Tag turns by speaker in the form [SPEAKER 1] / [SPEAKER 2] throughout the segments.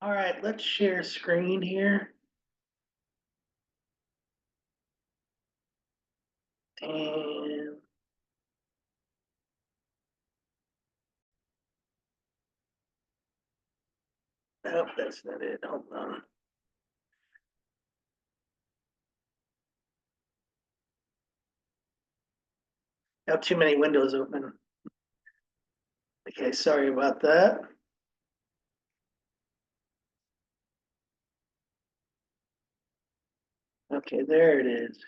[SPEAKER 1] All right, let's share screen here. And nope, that's not it. Hold on. Got too many windows open. Okay, sorry about that. Okay, there it is.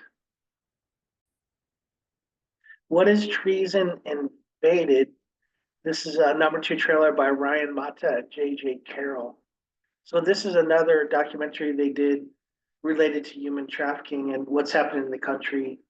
[SPEAKER 1] What is Treason Invaded? This is a #2 trailer by Ryan Matta and J.J. Carrell. So this is another documentary they did related to human trafficking and what's happened in the country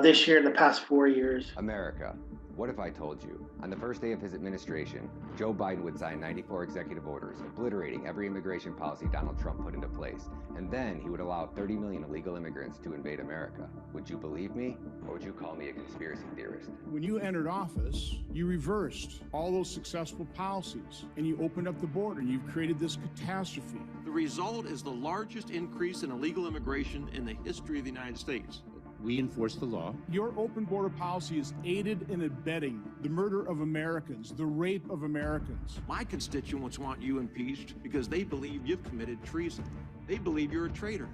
[SPEAKER 1] this year in the past 4 years.
[SPEAKER 2] America, what if I told you? On the first day of his administration, Joe Biden would sign 94 executive orders, obliterating every immigration policy Donald Trump put into place. And then he would allow 30 million illegal immigrants to invade America. Would you believe me, or would you call me a conspiracy theorist?
[SPEAKER 3] When you entered office, you reversed all those successful policies, and you opened up the border, and you've created this catastrophe.
[SPEAKER 4] The result is the largest increase in illegal immigration in the history of the United States.
[SPEAKER 5] We enforce the law.
[SPEAKER 3] Your open border policy has aided and abetting the murder of Americans, the rape of Americans.
[SPEAKER 4] My constituents want you impeached because they believe you've committed treason. They believe you're a traitor.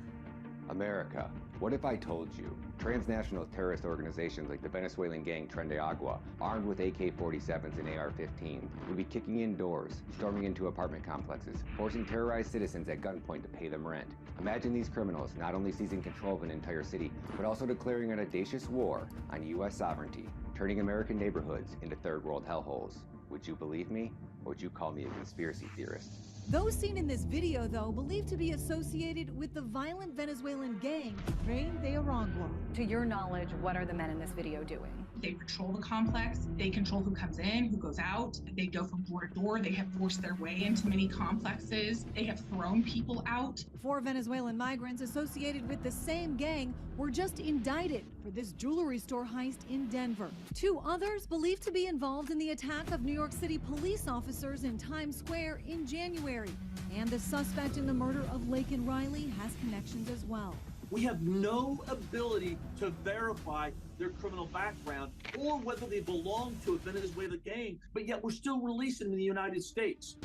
[SPEAKER 2] America, what if I told you transnational terrorist organizations like the Venezuelan gang Tren de Agua, armed with AK-47s and AR-15s, would be kicking in doors, storming into apartment complexes, forcing terrorized citizens at gunpoint to pay them rent. Imagine these criminals not only seizing control of an entire city, but also declaring an audacious war on U.S. sovereignty, turning American neighborhoods into third world hellholes. Would you believe me, or would you call me a conspiracy theorist?
[SPEAKER 6] Those seen in this video, though, believed to be associated with the violent Venezuelan gang, Treason HT.
[SPEAKER 7] To your knowledge, what are the men in this video doing?
[SPEAKER 8] They patrol the complex. They control who comes in, who goes out. They go from door to door. They have forced their way into many complexes. They have thrown people out.
[SPEAKER 6] 4 Venezuelan migrants associated with the same gang were just indicted for this jewelry store heist in Denver. 2 others believed to be involved in the attack of New York City police officers in Times Square in January. And the suspect in the murder of Laken Riley has connections as well.
[SPEAKER 9] We have no ability to verify their criminal background or whether they belong to a Venezuelan gang, but yet we're still releasing them in the United States.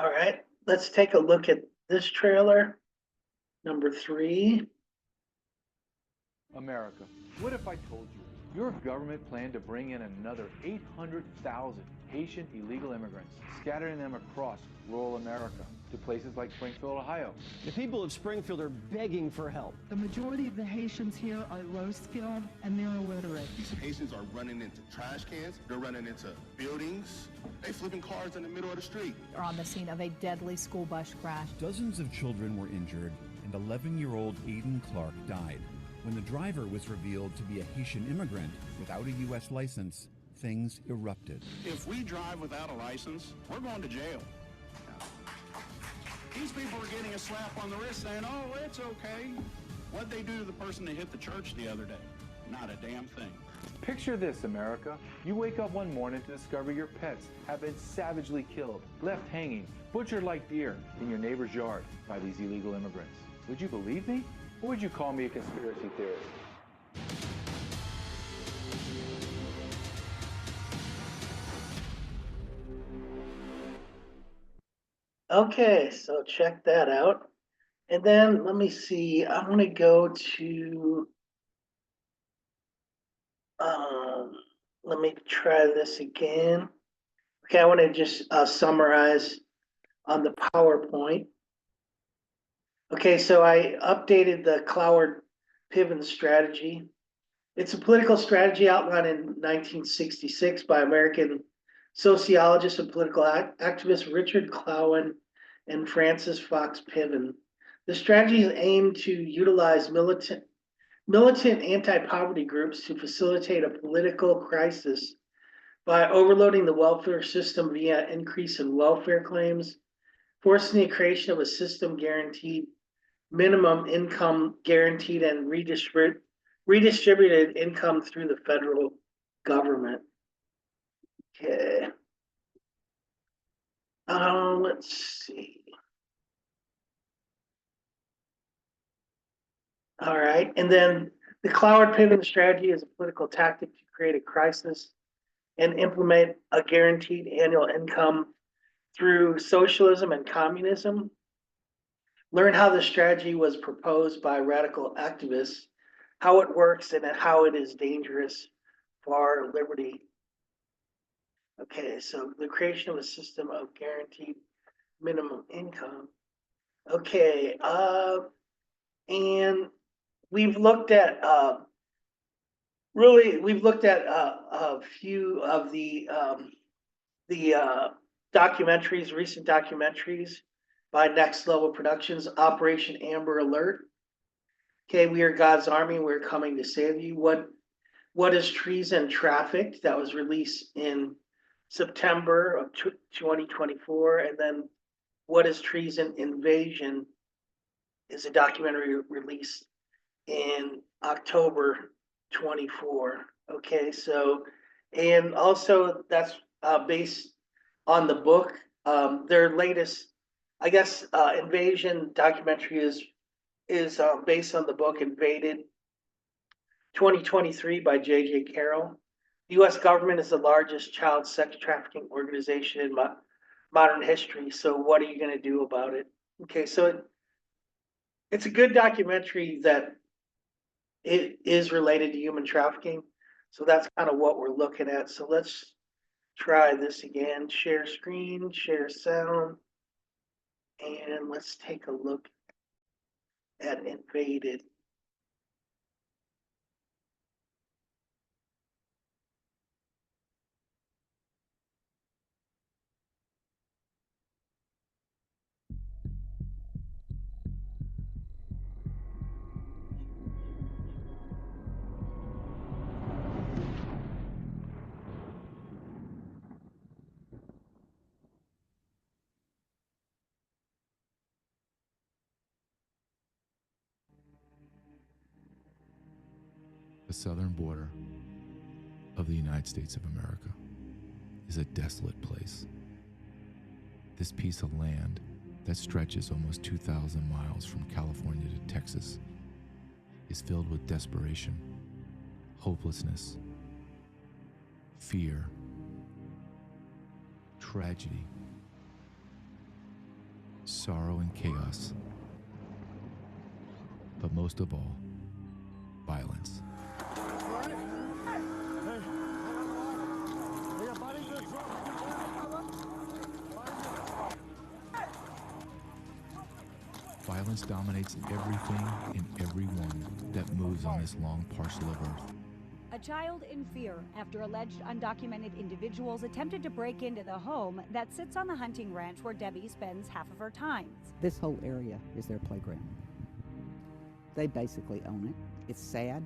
[SPEAKER 1] All right, let's take a look at this trailer, #3.
[SPEAKER 10] America, what if I told you your government planned to bring in another 800,000 Haitian illegal immigrants, scattering them across rural America to places like Springfield, Ohio?
[SPEAKER 11] The people of Springfield are begging for help.
[SPEAKER 12] The majority of the Haitians here are low-skilled and they're illiterate.
[SPEAKER 13] These Haitians are running into trash cans, they're running into buildings, they flipping cars in the middle of the street.
[SPEAKER 14] They're on the scene of a deadly school bus crash.
[SPEAKER 15] Dozens of children were injured, and 11-year-old Aiden Clark died. When the driver was revealed to be a Haitian immigrant without a U.S. license, things erupted.
[SPEAKER 16] If we drive without a license, we're going to jail. These people are getting a slap on the wrist saying, oh, it's okay. What'd they do to the person that hit the church the other day? Not a damn thing.
[SPEAKER 10] Picture this, America. You wake up one morning to discover your pets have been savagely killed, left hanging, butchered like deer in your neighbor's yard by these illegal immigrants. Would you believe me? Or would you call me a conspiracy theorist?
[SPEAKER 1] Okay, so check that out. And then let me see, I want to go to, let me try this again. Okay, I want to just summarize on the PowerPoint. Okay, so I updated the Cloward Piven strategy. It's a political strategy outlined in 1966 by American sociologist and political activist Richard Cloward and Francis Fox Piven. The strategy is aimed to utilize militant anti-poverty groups to facilitate a political crisis by overloading the welfare system via increase in welfare claims, forcing the creation of a system guaranteed minimum income guaranteed and redistributed income through the federal government. Okay. Let's see. All right, and then the Cloward Piven strategy is a political tactic to create a crisis and implement a guaranteed annual income through socialism and communism. Learn how the strategy was proposed by radical activists, how it works, and how it is dangerous for our liberty. Okay, so the creation of a system of guaranteed minimum income. Okay, and we've looked at a few of the documentaries, recent documentaries by Next Level Productions. Operation Amber Alert. Okay, we are God's army. We're coming to save you. What is Treason Trafficked? That was released in September of 2024, and then What is Treason Invasion is a documentary released in October 24. Okay, so, and also that's based on the book. Their latest, I guess, invasion documentary is based on the book Invaded 2023 by J.J. Carrell. The U.S. government is the largest child sex trafficking organization in modern history. So what are you going to do about it? Okay, so it's a good documentary that it is related to human trafficking. So that's kind of what we're looking at. So let's try this again. Share screen, share sound. And let's take a look at Invaded.
[SPEAKER 5] The southern border of the United States of America is a desolate place. This piece of land that stretches almost 2,000 miles from California to Texas is filled with desperation, hopelessness, fear, tragedy, sorrow and chaos, but most of all, violence. Violence dominates everything and everyone that moves on this long parcel of earth.
[SPEAKER 17] A child in fear after alleged undocumented individuals attempted to break into the home that sits on the hunting ranch where Debbie spends half of her time.
[SPEAKER 18] This whole area is their playground. They basically own it. It's sad.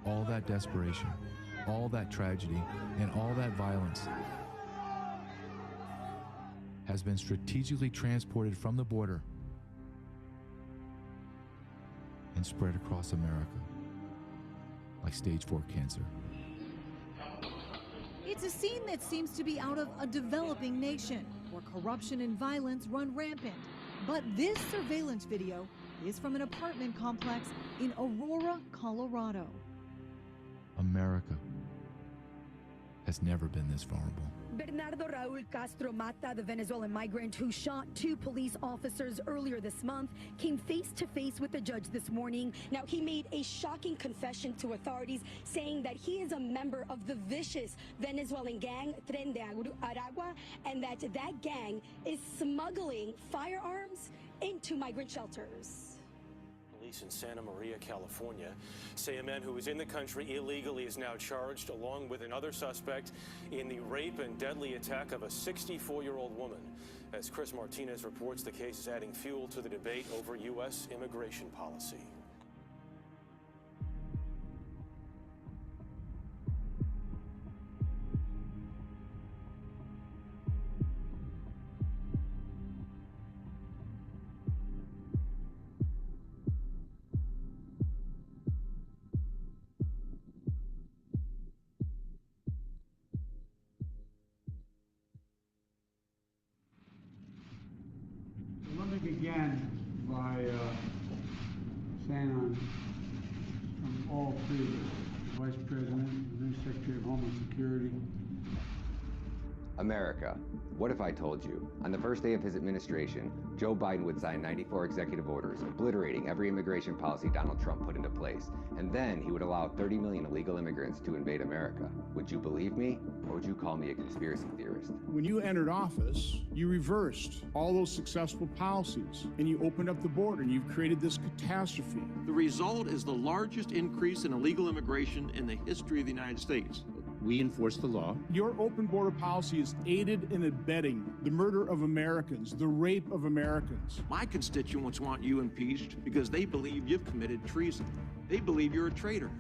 [SPEAKER 5] All that desperation, all that tragedy, and all that violence has been strategically transported from the border and spread across America like stage 4 cancer.
[SPEAKER 6] It's a scene that seems to be out of a developing nation where corruption and violence run rampant. But this surveillance video is from an apartment complex in Aurora, Colorado.
[SPEAKER 5] America has never been this vulnerable.
[SPEAKER 19] Bernardo Raul Castro Matta, the Venezuelan migrant who shot 2 police officers earlier this month, came face to face with the judge this morning. Now, he made a shocking confession to authorities, saying that he is a member of the vicious Venezuelan gang Tren de Aragua, and that gang is smuggling firearms into migrant shelters.
[SPEAKER 20] Police in Santa Maria, California, say a man who was in the country illegally is now charged, along with another suspect, in the rape and deadly attack of a 64-year-old woman. As Chris Martinez reports, the case is adding fuel to the debate over U.S. immigration policy.
[SPEAKER 21] on from all three of us, the Vice President, the new Secretary of Homeland Security.
[SPEAKER 2] America, what if I told you? On the first day of his administration, Joe Biden would sign 94 executive orders, obliterating every immigration policy Donald Trump put into place. And then he would allow 30 million illegal immigrants to invade America. Would you believe me, or would you call me a conspiracy theorist?
[SPEAKER 3] When you entered office, you reversed all those successful policies, and you opened up the border, and you've created this catastrophe.
[SPEAKER 4] The result is the largest increase in illegal immigration in the history of the United States. We enforce the law.
[SPEAKER 3] Your open border policy is aided and abetting the murder of Americans, the rape of Americans.
[SPEAKER 4] My constituents want you impeached because they believe you've committed treason. They believe you're a traitor.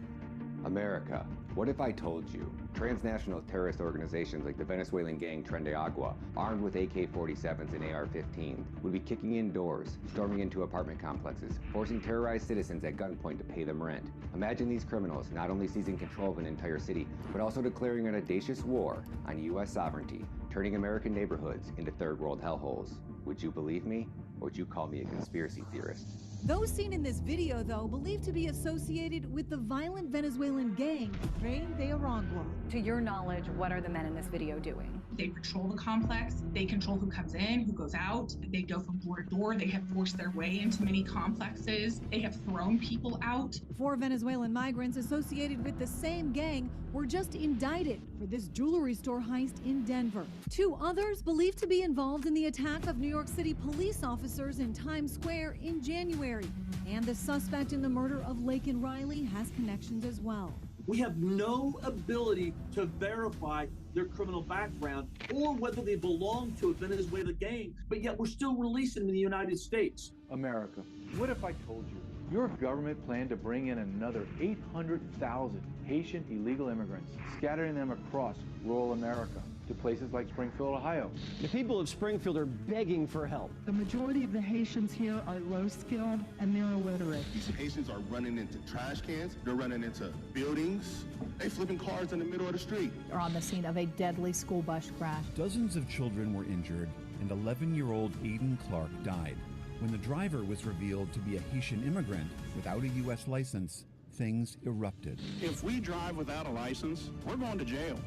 [SPEAKER 2] America, what if I told you transnational terrorist organizations like the Venezuelan gang Tren de Agua, armed with AK-47s and AR-15s, would be kicking in doors, storming into apartment complexes, forcing terrorized citizens at gunpoint to pay them rent. Imagine these criminals not only seizing control of an entire city, but also declaring an audacious war on U.S. sovereignty, turning American neighborhoods into third world hellholes. Would you believe me, or would you call me a conspiracy theorist?
[SPEAKER 6] Those seen in this video, though, believed to be associated with the violent Venezuelan gang, Treason HT.
[SPEAKER 7] To your knowledge, what are the men in this video doing?
[SPEAKER 8] They patrol the complex. They control who comes in, who goes out. They go from door to door. They have forced their way into many complexes. They have thrown people out.
[SPEAKER 6] 4 Venezuelan migrants associated with the same gang were just indicted for this jewelry store heist in Denver. 2 others believed to be involved in the attack of New York City police officers in Times Square in January. And the suspect in the murder of Laken Riley has connections as well.
[SPEAKER 9] We have no ability to verify their criminal background or whether they belong to a Venezuela gang, but yet we're still releasing them in the United States.
[SPEAKER 10] America, what if I told you your government planned to bring in another 800,000 Haitian illegal immigrants, scattering them across rural America to places like Springfield, Ohio?
[SPEAKER 11] The people of Springfield are begging for help.
[SPEAKER 12] The majority of the Haitians here are low-skilled and they're illiterate.
[SPEAKER 13] These Haitians are running into trash cans, they're running into buildings, they flipping cars in the middle of the street.
[SPEAKER 14] They're on the scene of a deadly school bus crash.
[SPEAKER 15] Dozens of children were injured, and 11-year-old Aiden Clark died. When the driver was revealed to be a Haitian immigrant without a U.S. license, things erupted.
[SPEAKER 16] If we drive without a license, we're going to jail.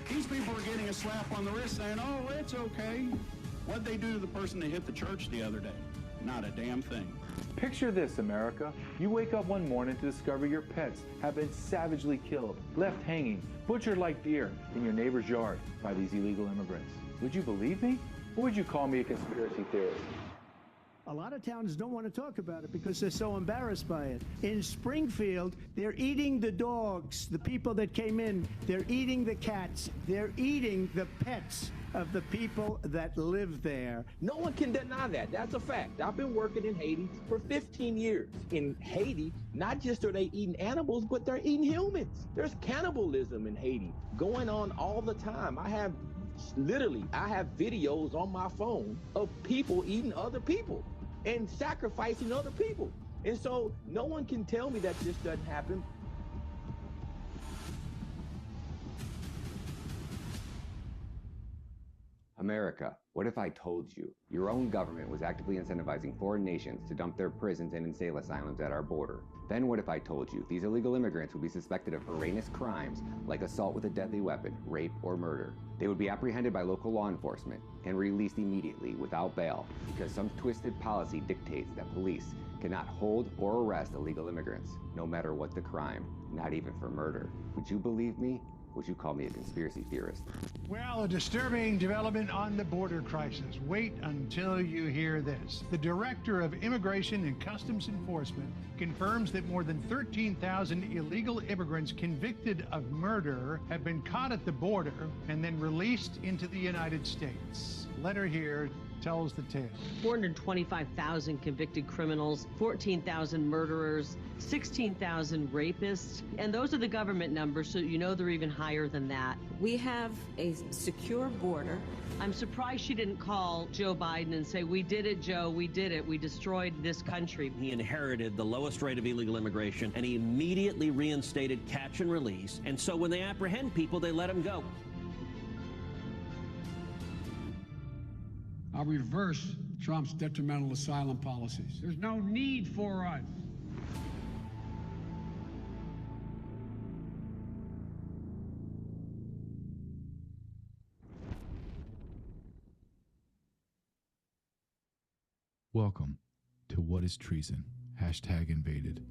[SPEAKER 16] These people are getting a slap on the wrist saying, oh, it's okay. What'd they do to the person that hit the church the other day? Not a damn thing.
[SPEAKER 10] Picture this, America. You wake up one morning to discover your pets have been savagely killed, left hanging, butchered like deer in your neighbor's yard by these illegal immigrants. Would you believe me? Or would you call me a conspiracy theorist?
[SPEAKER 22] A lot of towns don't want to talk about it because they're so embarrassed by it. In Springfield, they're eating the dogs, the people that came in. They're eating the cats. They're eating the pets of the people that live there.
[SPEAKER 23] No one can deny that. That's a fact. I've been working in Haiti for 15 years. In Haiti, not just are they eating animals, but they're eating humans. There's cannibalism in Haiti going on all the time. I have videos on my phone of people eating other people and sacrificing other people. And so no one can tell me that this doesn't happen.
[SPEAKER 2] America, what if I told you your own government was actively incentivizing foreign nations to dump their prisons and insane asylums at our border? Then what if I told you these illegal immigrants would be suspected of heinous crimes like assault with a deadly weapon, rape, or murder? They would be apprehended by local law enforcement and released immediately without bail because some twisted policy dictates that police cannot hold or arrest illegal immigrants, no matter what the crime, not even for murder. Would you believe me? Would you call me a conspiracy theorist?
[SPEAKER 24] Well, a disturbing development on the border crisis. Wait until you hear this. The Director of Immigration and Customs Enforcement confirms that more than 13,000 illegal immigrants convicted of murder have been caught at the border and then released into the United States. Letter here tells the tale.
[SPEAKER 25] 425,000 convicted criminals, 14,000 murderers, 16,000 rapists, and those are the government numbers, so you know they're even higher than that.
[SPEAKER 26] We have a secure border.
[SPEAKER 25] I'm surprised she didn't call Joe Biden and say, we did it, Joe, we did it. We destroyed this country.
[SPEAKER 11] He inherited the lowest rate of illegal immigration, and he immediately reinstated catch and release. And so when they apprehend people, they let them go.
[SPEAKER 21] I'll reverse Trump's detrimental asylum policies. There's no need for us.
[SPEAKER 10] Welcome to What is Treason? #invaded.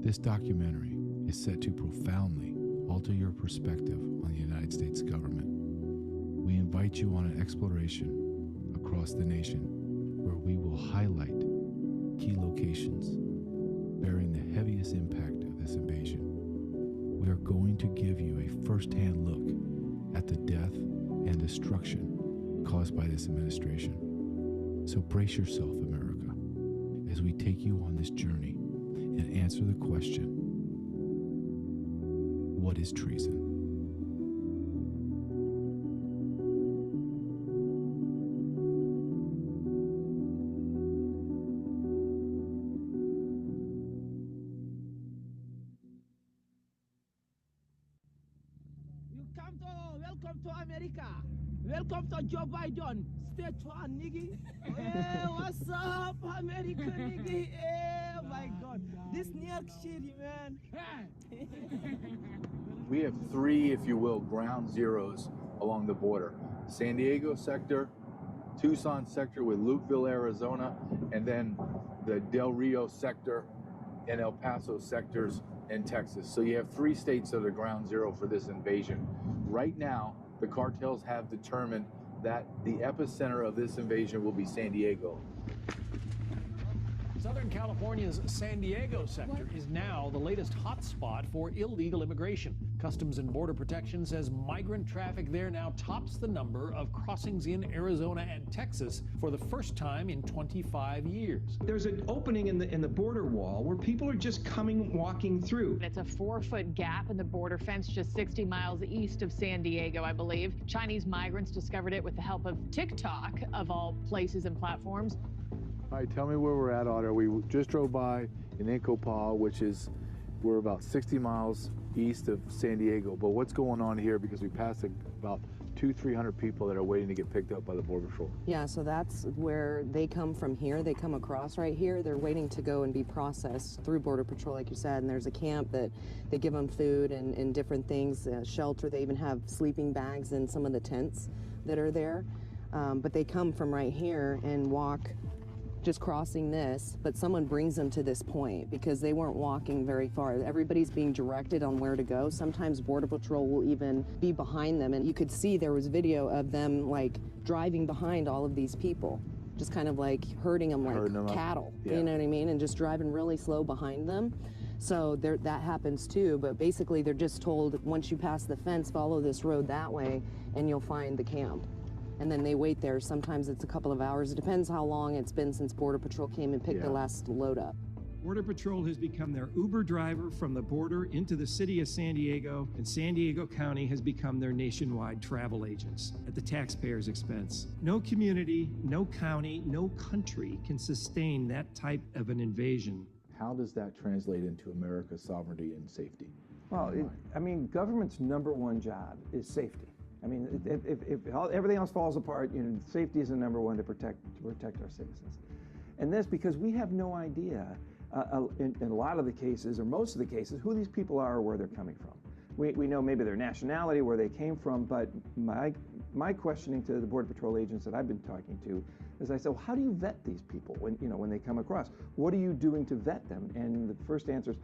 [SPEAKER 10] This documentary is set to profoundly alter your perspective on the United States government. We invite you on an exploration across the nation where we will highlight key locations bearing the heaviest impact of this invasion. We are going to give you a first-hand look at the death and destruction caused by this administration. So brace yourself, America, as we take you on this journey and answer the question, what is treason?
[SPEAKER 23] Welcome to America. Welcome to Joe Biden. Stay tuned, nigga. Hey, what's up, America, nigga? Hey, my God. This New York City, man.
[SPEAKER 10] We have three, if you will, ground zeros along the border. San Diego sector, Tucson sector with Lukeville, Arizona, and then the Del Rio sector and El Paso sectors in Texas. So you have three states that are ground zero for this invasion. Right now, the cartels have determined that the epicenter of this invasion will be San Diego.
[SPEAKER 1] Southern California's San Diego sector is now the latest hotspot for illegal immigration. Customs and Border Protection says migrant traffic there now tops the number of crossings in Arizona and Texas for the first time in 25 years.
[SPEAKER 5] There's an opening in the border wall where people are just walking through.
[SPEAKER 7] It's a 4-foot gap in the border fence just 60 miles east of San Diego, I believe. Chinese migrants discovered it with the help of TikTok, of all places and platforms.
[SPEAKER 10] All right, tell me where we're at, Otter. We just drove by in Incopal, we're about 60 miles east of San Diego. But what's going on here? Because we passed about 200-300 people that are waiting to get picked up by the Border Patrol.
[SPEAKER 17] Yeah, so that's where they come from here. They come across right here. They're waiting to go and be processed through Border Patrol, like you said. And there's a camp that they give them food and different things, shelter. They even have sleeping bags in some of the tents that are there. But they come from right here and walk just crossing this, but someone brings them to this point because they weren't walking very far. Everybody's being directed on where to go. Sometimes Border Patrol will even be behind them, and you could see there was video of them like driving behind all of these people, just kind of like herding them like cattle, you know what I mean, and just driving really slow behind them. So that happens too, but basically they're just told, once you pass the fence, follow this road that way, and you'll find the camp. And then they wait there. Sometimes it's a couple of hours. It depends how long it's been since Border Patrol came and picked the last load up.
[SPEAKER 18] Border Patrol has become their Uber driver from the border into the city of San Diego, and San Diego County has become their nationwide travel agents at the taxpayer's expense. No community, no county, no country can sustain that type of an invasion.
[SPEAKER 10] How does that translate into America's sovereignty and safety?
[SPEAKER 19] Well, government's #1 job is safety. I mean, if everything else falls apart, safety is the #1 to protect our citizens. And this because we have no idea, in a lot of the cases, or most of the cases, who these people are or where they're coming from. We know maybe their nationality, where they came from, but my questioning to the Border Patrol agents that I've been talking to is I said, well, how do you vet these people when they come across? What are you doing to vet them? And the first answer is,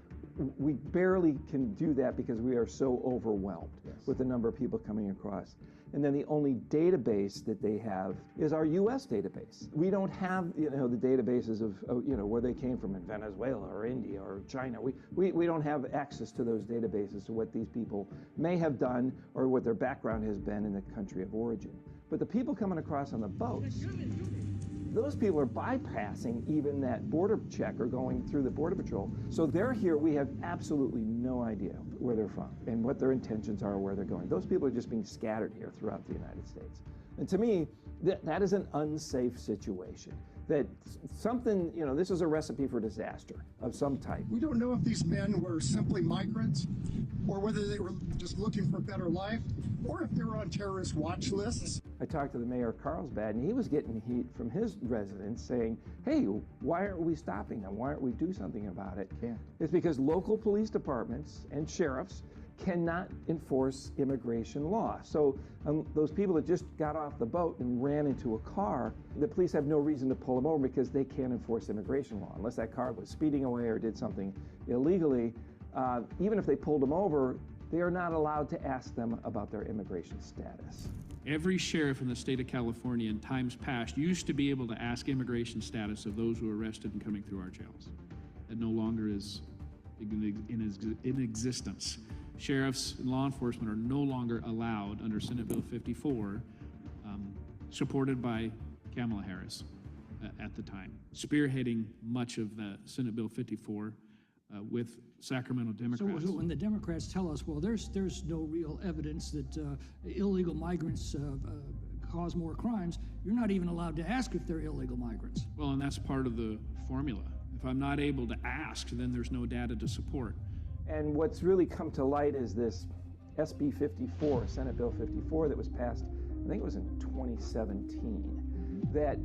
[SPEAKER 19] we barely can do that because we are so overwhelmed with the number of people coming across. And then the only database that they have is our U.S. database. We don't have, the databases of, where they came from in Venezuela or India or China. We don't have access to those databases to what these people may have done or what their background has been in the country of origin. But the people coming across on the boats, those people are bypassing even that border check or going through the Border Patrol. So they're here, we have absolutely no idea where they're from and what their intentions are or where they're going. Those people are just being scattered here throughout the United States. And to me, that is an unsafe situation. that something, this is a recipe for disaster of some type.
[SPEAKER 3] We don't know if these men were simply migrants or whether they were just looking for a better life or if they were on terrorist watch lists.
[SPEAKER 19] I talked to the mayor of Carlsbad, and he was getting heat from his residents saying, hey, why aren't we stopping them? Why aren't we doing something about it? Yeah. It's because local police departments and sheriffs cannot enforce immigration law. So those people that just got off the boat and ran into a car, the police have no reason to pull them over because they can't enforce immigration law. Unless that car was speeding away or did something illegally, even if they pulled them over, they are not allowed to ask them about their immigration status.
[SPEAKER 4] Every sheriff in the state of California in times past used to be able to ask immigration status of those who are arrested and coming through our jails. That no longer is in existence. Sheriffs and law enforcement are no longer allowed under Senate Bill 54, supported by Kamala Harris at the time, spearheading much of the Senate Bill 54 with Sacramento Democrats.
[SPEAKER 6] So when the Democrats tell us, well, there's no real evidence that illegal migrants cause more crimes, you're not even allowed to ask if they're illegal migrants.
[SPEAKER 4] Well, and that's part of the formula. If I'm not able to ask, then there's no data to support.
[SPEAKER 19] And what's really come to light is this SB 54, Senate Bill 54, that was passed, I think it was in 2017, that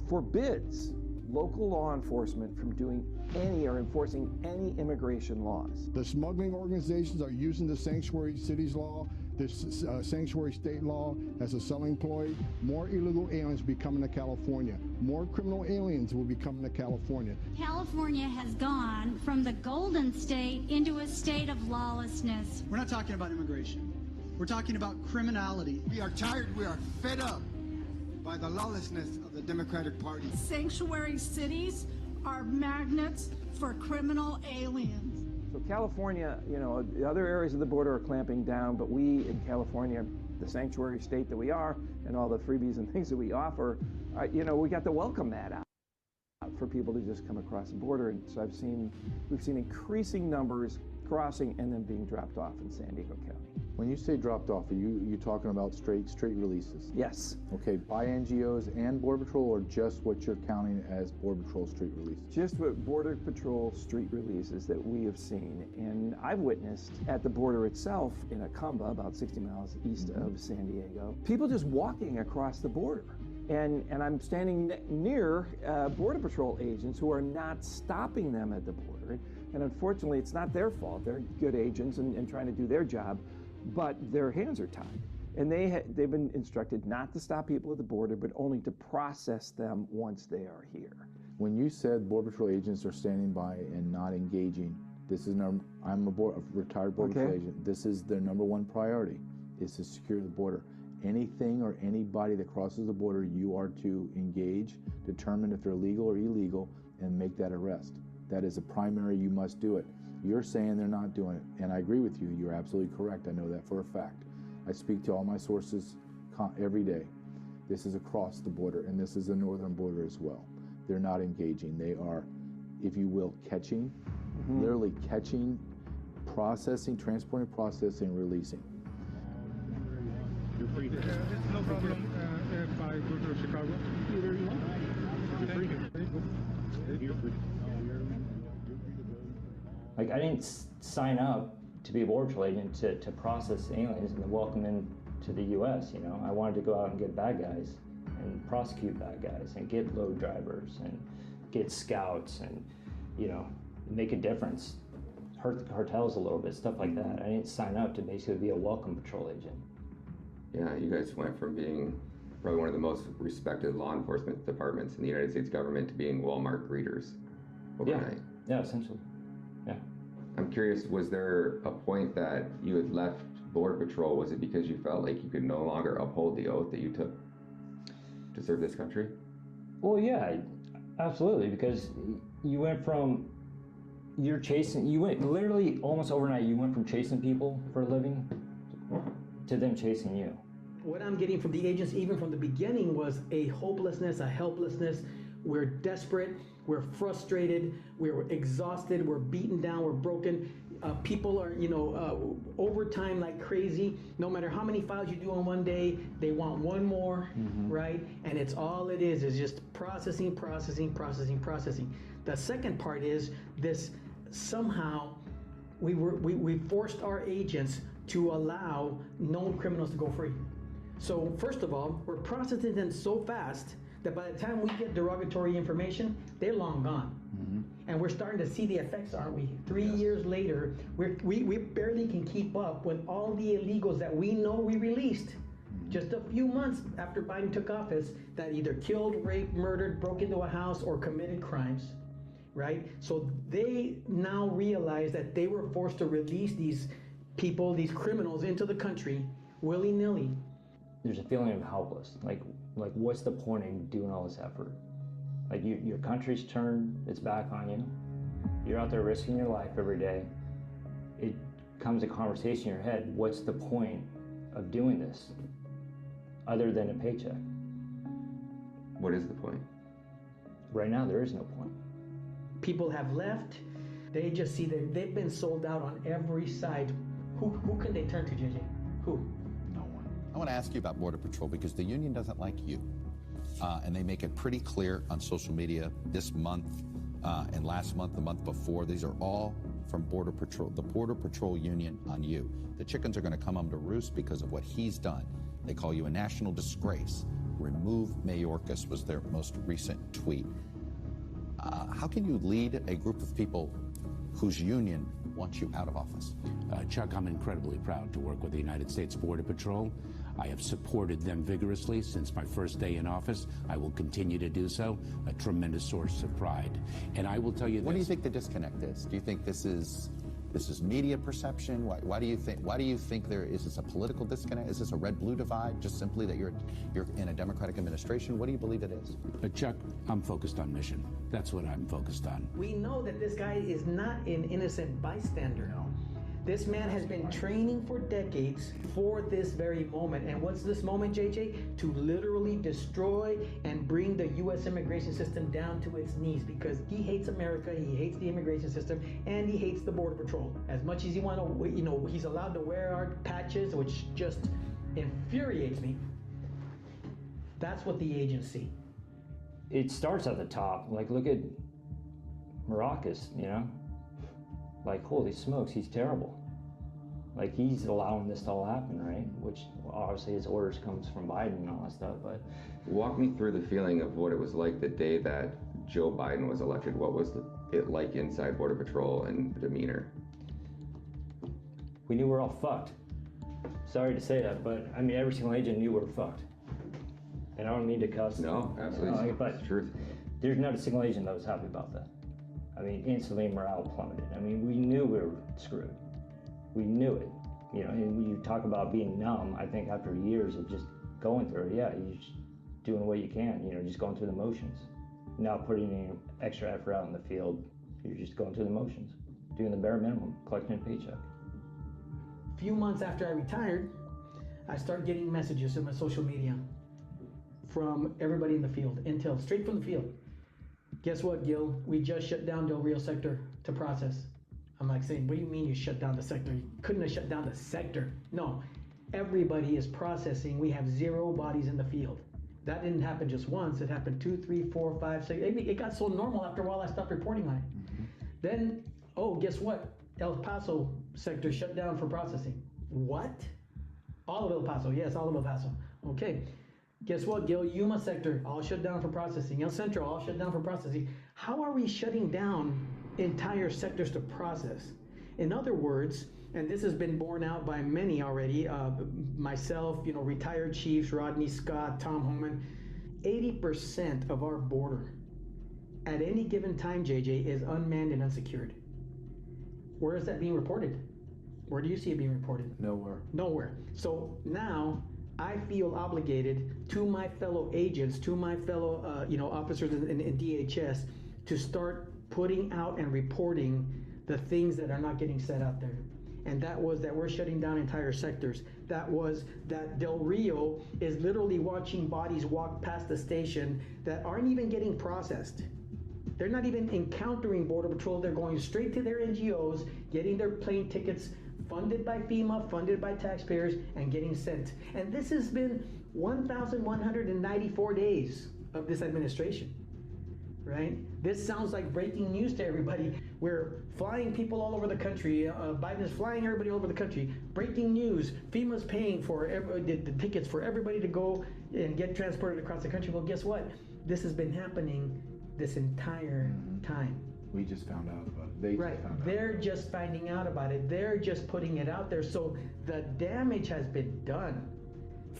[SPEAKER 19] forbids local law enforcement from doing any or enforcing any immigration laws.
[SPEAKER 21] The smuggling organizations are using the sanctuary cities law, this sanctuary state law as a selling ploy. More illegal aliens will be coming to California. More criminal aliens will be coming to California.
[SPEAKER 8] California has gone from the Golden State into a state of lawlessness.
[SPEAKER 9] We're not talking about immigration. We're talking about criminality.
[SPEAKER 3] We are tired, we are fed up by the lawlessness of the Democratic Party.
[SPEAKER 12] Sanctuary cities are magnets for criminal aliens.
[SPEAKER 19] So California, the other areas of the border are clamping down, but we in California, the sanctuary state that we are, and all the freebies and things that we offer, we got to welcome that out for people to just come across the border. And so we've seen increasing numbers crossing and then being dropped off in San Diego County.
[SPEAKER 10] When you say dropped off, are you talking about straight releases?
[SPEAKER 19] Yes.
[SPEAKER 10] Okay, by NGOs and Border Patrol, or just what you're counting as Border Patrol street releases?
[SPEAKER 19] Just what Border Patrol street releases that we have seen. And I've witnessed at the border itself in Acumba, about 60 miles east of San Diego, people just walking across the border. And I'm standing near Border Patrol agents who are not stopping them at the border. And unfortunately, it's not their fault. They're good agents and trying to do their job, but their hands are tied. And they've been instructed not to stop people at the border, but only to process them once they are here.
[SPEAKER 10] When you said Border Patrol agents are standing by and not engaging, I'm a retired Border Patrol agent. This is their number one priority, is to secure the border. Anything or anybody that crosses the border, you are to engage, determine if they're legal or illegal, and make that arrest. That is a primary, you must do it. You're saying they're not doing it, and I agree with you. You're absolutely correct. I know that for a fact. I speak to all my sources every day. This is across the border, and this is the northern border as well. They're not engaging. They are, if you will, catching, literally catching, processing, transporting, processing, releasing.
[SPEAKER 21] You're free. It's no problem if I go to Chicago. Either you want. You're free. You're free.
[SPEAKER 20] Like, I didn't sign up to be a Border Patrol agent to process aliens and to welcome them to the U.S., I wanted to go out and get bad guys and prosecute bad guys and get load drivers and get scouts and, make a difference, hurt the cartels a little bit, stuff like that. I didn't sign up to basically be a welcome patrol agent.
[SPEAKER 2] Yeah, you guys went from being probably one of the most respected law enforcement departments in the United States government to being Walmart greeters overnight.
[SPEAKER 20] Yeah, essentially. Yeah.
[SPEAKER 2] I'm curious, was there a point that you had left Border Patrol? Was it because you felt like you could no longer uphold the oath that you took to serve this country?
[SPEAKER 20] Well, yeah, absolutely, because you went from, literally almost overnight, you went from chasing people for a living to them chasing you.
[SPEAKER 27] What I'm getting from the agents, even from the beginning, was a hopelessness, a helplessness. We're desperate.
[SPEAKER 13] We're frustrated, we're exhausted, we're beaten down, we're broken. People are, overtime like crazy. No matter how many files you do on one day, they want one more, right? And it's all it is just processing. The second part is this: somehow we forced our agents to allow known criminals to go free. So first of all, we're processing them so fast that by the time we get derogatory information, they're long gone. And we're starting to see the effects, aren't we? 3 years later, we barely can keep up with all the illegals that we know we released just a few months after Biden took office that either killed, raped, murdered, broke into a house, or committed crimes, right? So they now realize that they were forced to release these people, these criminals, into the country willy-nilly.
[SPEAKER 20] There's a feeling of helpless. Like what's the point in doing all this effort? Like your country's turned its back on you. You're out there risking your life every day. It comes a conversation in your head, what's the point of doing this other than a paycheck?
[SPEAKER 2] What is the point?
[SPEAKER 20] Right now, there is no point.
[SPEAKER 13] People have left. They just see that they've been sold out on every side. Who can they turn to, JJ? Who?
[SPEAKER 14] No one. I want to ask you about Border Patrol because the union doesn't like you. And they make it pretty clear on social media this month and last month, the month before. These are all from Border Patrol, the Border Patrol union on you. The chickens are going to come home to roost because of what he's done. They call you a national disgrace. Remove Mayorkas was their most recent tweet. How can you lead a group of people whose union wants you out of office?
[SPEAKER 15] Chuck, I'm incredibly proud to work with the United States Border Patrol. I have supported them vigorously since my first day in office. I will continue to do so. A tremendous source of pride. And I will tell you this.
[SPEAKER 14] What do you think the disconnect is? Do you think this is media perception? Why do you think there is this a political disconnect? Is this a red-blue divide? Just simply that you're in a Democratic administration? What do you believe it is?
[SPEAKER 15] Chuck, I'm focused on mission. That's what I'm focused on.
[SPEAKER 13] We know that this guy is not an innocent bystander. No. This man has been training for decades for this very moment. And what's this moment, JJ? To literally destroy and bring the U.S. immigration system down to its knees because he hates America, he hates the immigration system, and he hates the Border Patrol. As much as he wants to, he's allowed to wear our patches, which just infuriates me. That's what the agents see.
[SPEAKER 20] It starts at the top. Like, look at Mayorkas, Like, holy smokes, he's terrible. Like, he's allowing this to all happen, right? Which, obviously, his orders comes from Biden and all that stuff, but...
[SPEAKER 2] Walk me through the feeling of what it was like the day that Joe Biden was elected. What was it like inside Border Patrol and the demeanor?
[SPEAKER 20] We knew we're all fucked. Sorry to say that, but, I mean, every single agent knew we're fucked. And I don't mean to cuss.
[SPEAKER 2] No, absolutely.
[SPEAKER 20] But
[SPEAKER 2] it's the truth.
[SPEAKER 20] There's not a single agent that was happy about that. I mean, instantly morale plummeted. I mean, we knew we were screwed. We knew it. And when you talk about being numb, I think after years of just going through it, yeah, you're just doing what you can, just going through the motions. Not putting any extra effort out in the field. You're just going through the motions, doing the bare minimum, collecting a paycheck.
[SPEAKER 13] A few months after I retired, I started getting messages on my social media from everybody in the field, intel, straight from the field. Guess what, Gil? We just shut down Del Rio sector to process. I'm like saying, what do you mean you shut down the sector? You couldn't have shut down the sector. No, everybody is processing. We have 0 bodies in the field. That didn't happen just once. It happened 2, 3, 4, 5, 6. It got so normal after a while I stopped reporting on it. Then, guess what? El Paso sector shut down for processing. What? All of El Paso. Yes, all of El Paso. Okay. Guess what, Gil? Yuma sector, all shut down for processing. El Centro, all shut down for processing. How are we shutting down entire sectors to process? In other words, and this has been borne out by many already, myself, retired chiefs, Rodney Scott, Tom Homan, 80% of our border at any given time, JJ, is unmanned and unsecured. Where is that being reported? Where do you see it being reported?
[SPEAKER 14] Nowhere.
[SPEAKER 13] Nowhere. So now, I feel obligated to my fellow agents, to my fellow officers in DHS, to start putting out and reporting the things that are not getting said out there. And that was that we're shutting down entire sectors. That was that Del Rio is literally watching bodies walk past the station that aren't even getting processed. They're not even encountering Border Patrol. They're going straight to their NGOs, getting their plane tickets funded by FEMA, funded by taxpayers, and getting sent. And this has been 1,194 days of this administration, right? This sounds like breaking news to everybody. We're flying people all over the country. Biden is flying everybody all over the country. Breaking news, FEMA's paying for the tickets for everybody to go and get transported across the country. Well, guess what? This has been happening this entire time.
[SPEAKER 10] We just found out about it. They just found out.
[SPEAKER 13] They're just finding out about it. They're just putting it out there. So the damage has been done.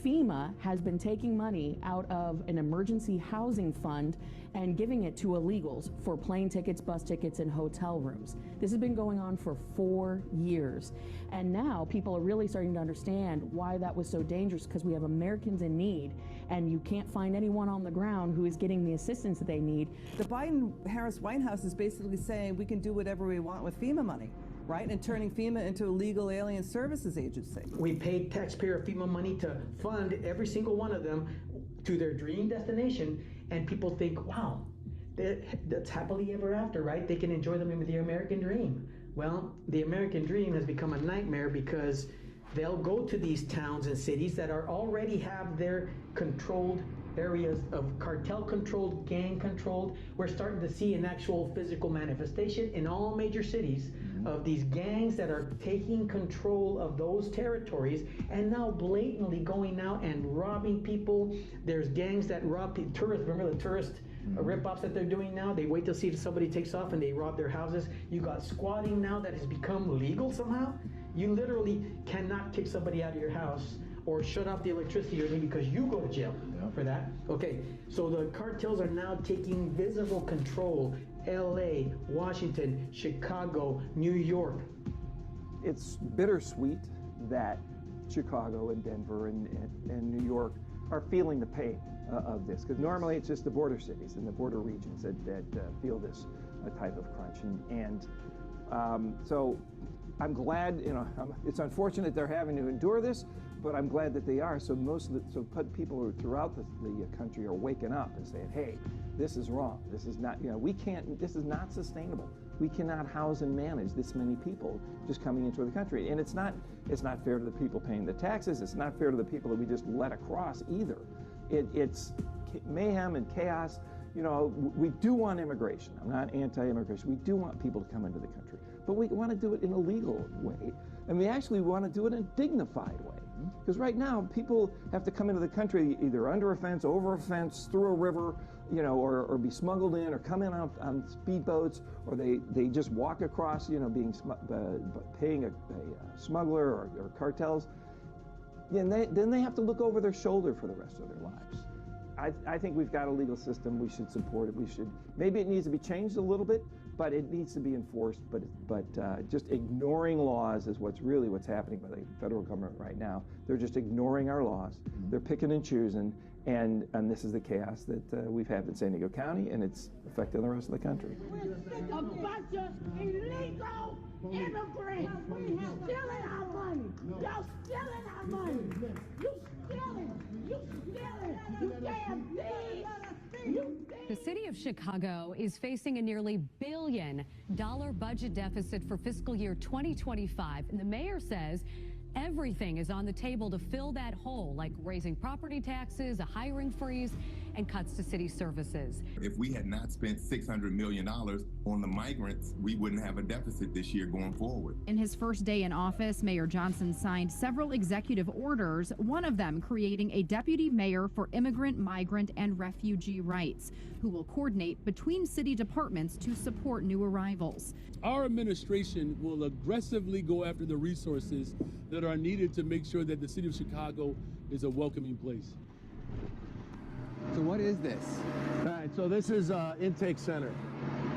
[SPEAKER 11] FEMA has been taking money out of an emergency housing fund and giving it to illegals for plane tickets, bus tickets, and hotel rooms. This has been going on for 4 years. And now people are really starting to understand why that was so dangerous, because we have Americans in need, and you can't find anyone on the ground who is getting the assistance that they need.
[SPEAKER 16] The Biden-Harris White House is basically saying we can do whatever we want with FEMA money, right? And turning FEMA into a legal alien services agency.
[SPEAKER 13] We paid taxpayer FEMA money to fund every single one of them to their dream destination, and people think, wow, that's happily ever after, right? They can enjoy them with the American dream. Well, the American dream has become a nightmare, because they'll go to these towns and cities that are already have their controlled areas of cartel controlled, gang controlled. We're starting to see an actual physical manifestation in all major cities of these gangs that are taking control of those territories and now blatantly going out and robbing people. There's gangs that rob tourists. Remember the tourist rip-offs that they're doing now? They wait to see if somebody takes off and they rob their houses. You got squatting now that has become legal somehow. You literally cannot kick somebody out of your house or shut off the electricity or anything because you go to jail for that. Okay, so the cartels are now taking visible control. LA, Washington, Chicago, New York.
[SPEAKER 19] It's bittersweet that Chicago and Denver and New York are feeling the pain of this, because normally it's just the border cities and the border regions that feel this type of crunch. So I'm glad, it's unfortunate they're having to endure this, but I'm glad that they are. So people throughout the country are waking up and saying, hey, this is wrong. This is not, this is not sustainable. We cannot house and manage this many people just coming into the country. And it's not fair to the people paying the taxes. It's not fair to the people that we just let across either. It's mayhem and chaos. We do want immigration. I'm not anti-immigration. We do want people to come into the country, but we want to do it in a legal way. And we actually want to do it in a dignified way. Because right now, people have to come into the country either under a fence, over a fence, through a river, or be smuggled in, or come in on speedboats, or they just walk across, paying a smuggler or cartels. And then they have to look over their shoulder for the rest of their lives. I think we've got a legal system. We should support it. Maybe it needs to be changed a little bit, but it needs to be enforced. But just ignoring laws is what's happening by the federal government right now. They're just ignoring our laws. They're picking and choosing, and this is the chaos that we've had in San Diego County, and it's affecting the rest of the country.
[SPEAKER 22] A bunch of illegal immigrants stealing our money. Y'all stealing our money. You stealing. You stealing. You damn thieves.
[SPEAKER 24] The city of Chicago is facing a nearly $1 billion budget deficit for fiscal year 2025, and the mayor says everything is on the table to fill that hole, like raising property taxes, a hiring freeze, and cuts to city services.
[SPEAKER 25] If we had not spent $600 million on the migrants, we wouldn't have a deficit this year going forward.
[SPEAKER 26] In his first day in office, Mayor Johnson signed several executive orders, one of them creating a deputy mayor for immigrant, migrant, and refugee rights, who will coordinate between city departments to support new arrivals.
[SPEAKER 27] Our administration will aggressively go after the resources that are needed to make sure that the city of Chicago is a welcoming place.
[SPEAKER 28] So what is this?
[SPEAKER 29] All right, so this is intake center.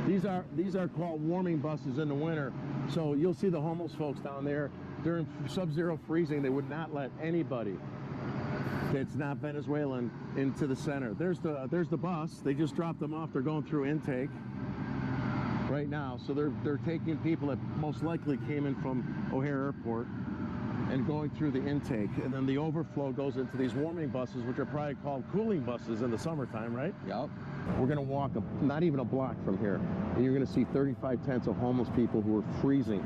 [SPEAKER 29] These are called warming buses in the winter. So you'll see the homeless folks down there during sub-zero freezing. They would not let anybody that's not Venezuelan into the center. There's the bus. They just dropped them off. They're going through intake right now. So they're taking people that most likely came in from O'Hare Airport and going through the intake, and then the overflow goes into these warming buses, which are probably called cooling buses in the summertime, right?
[SPEAKER 28] Yep.
[SPEAKER 29] We're going to walk not even a block from here, and you're going to see 35 tents of homeless people who are freezing.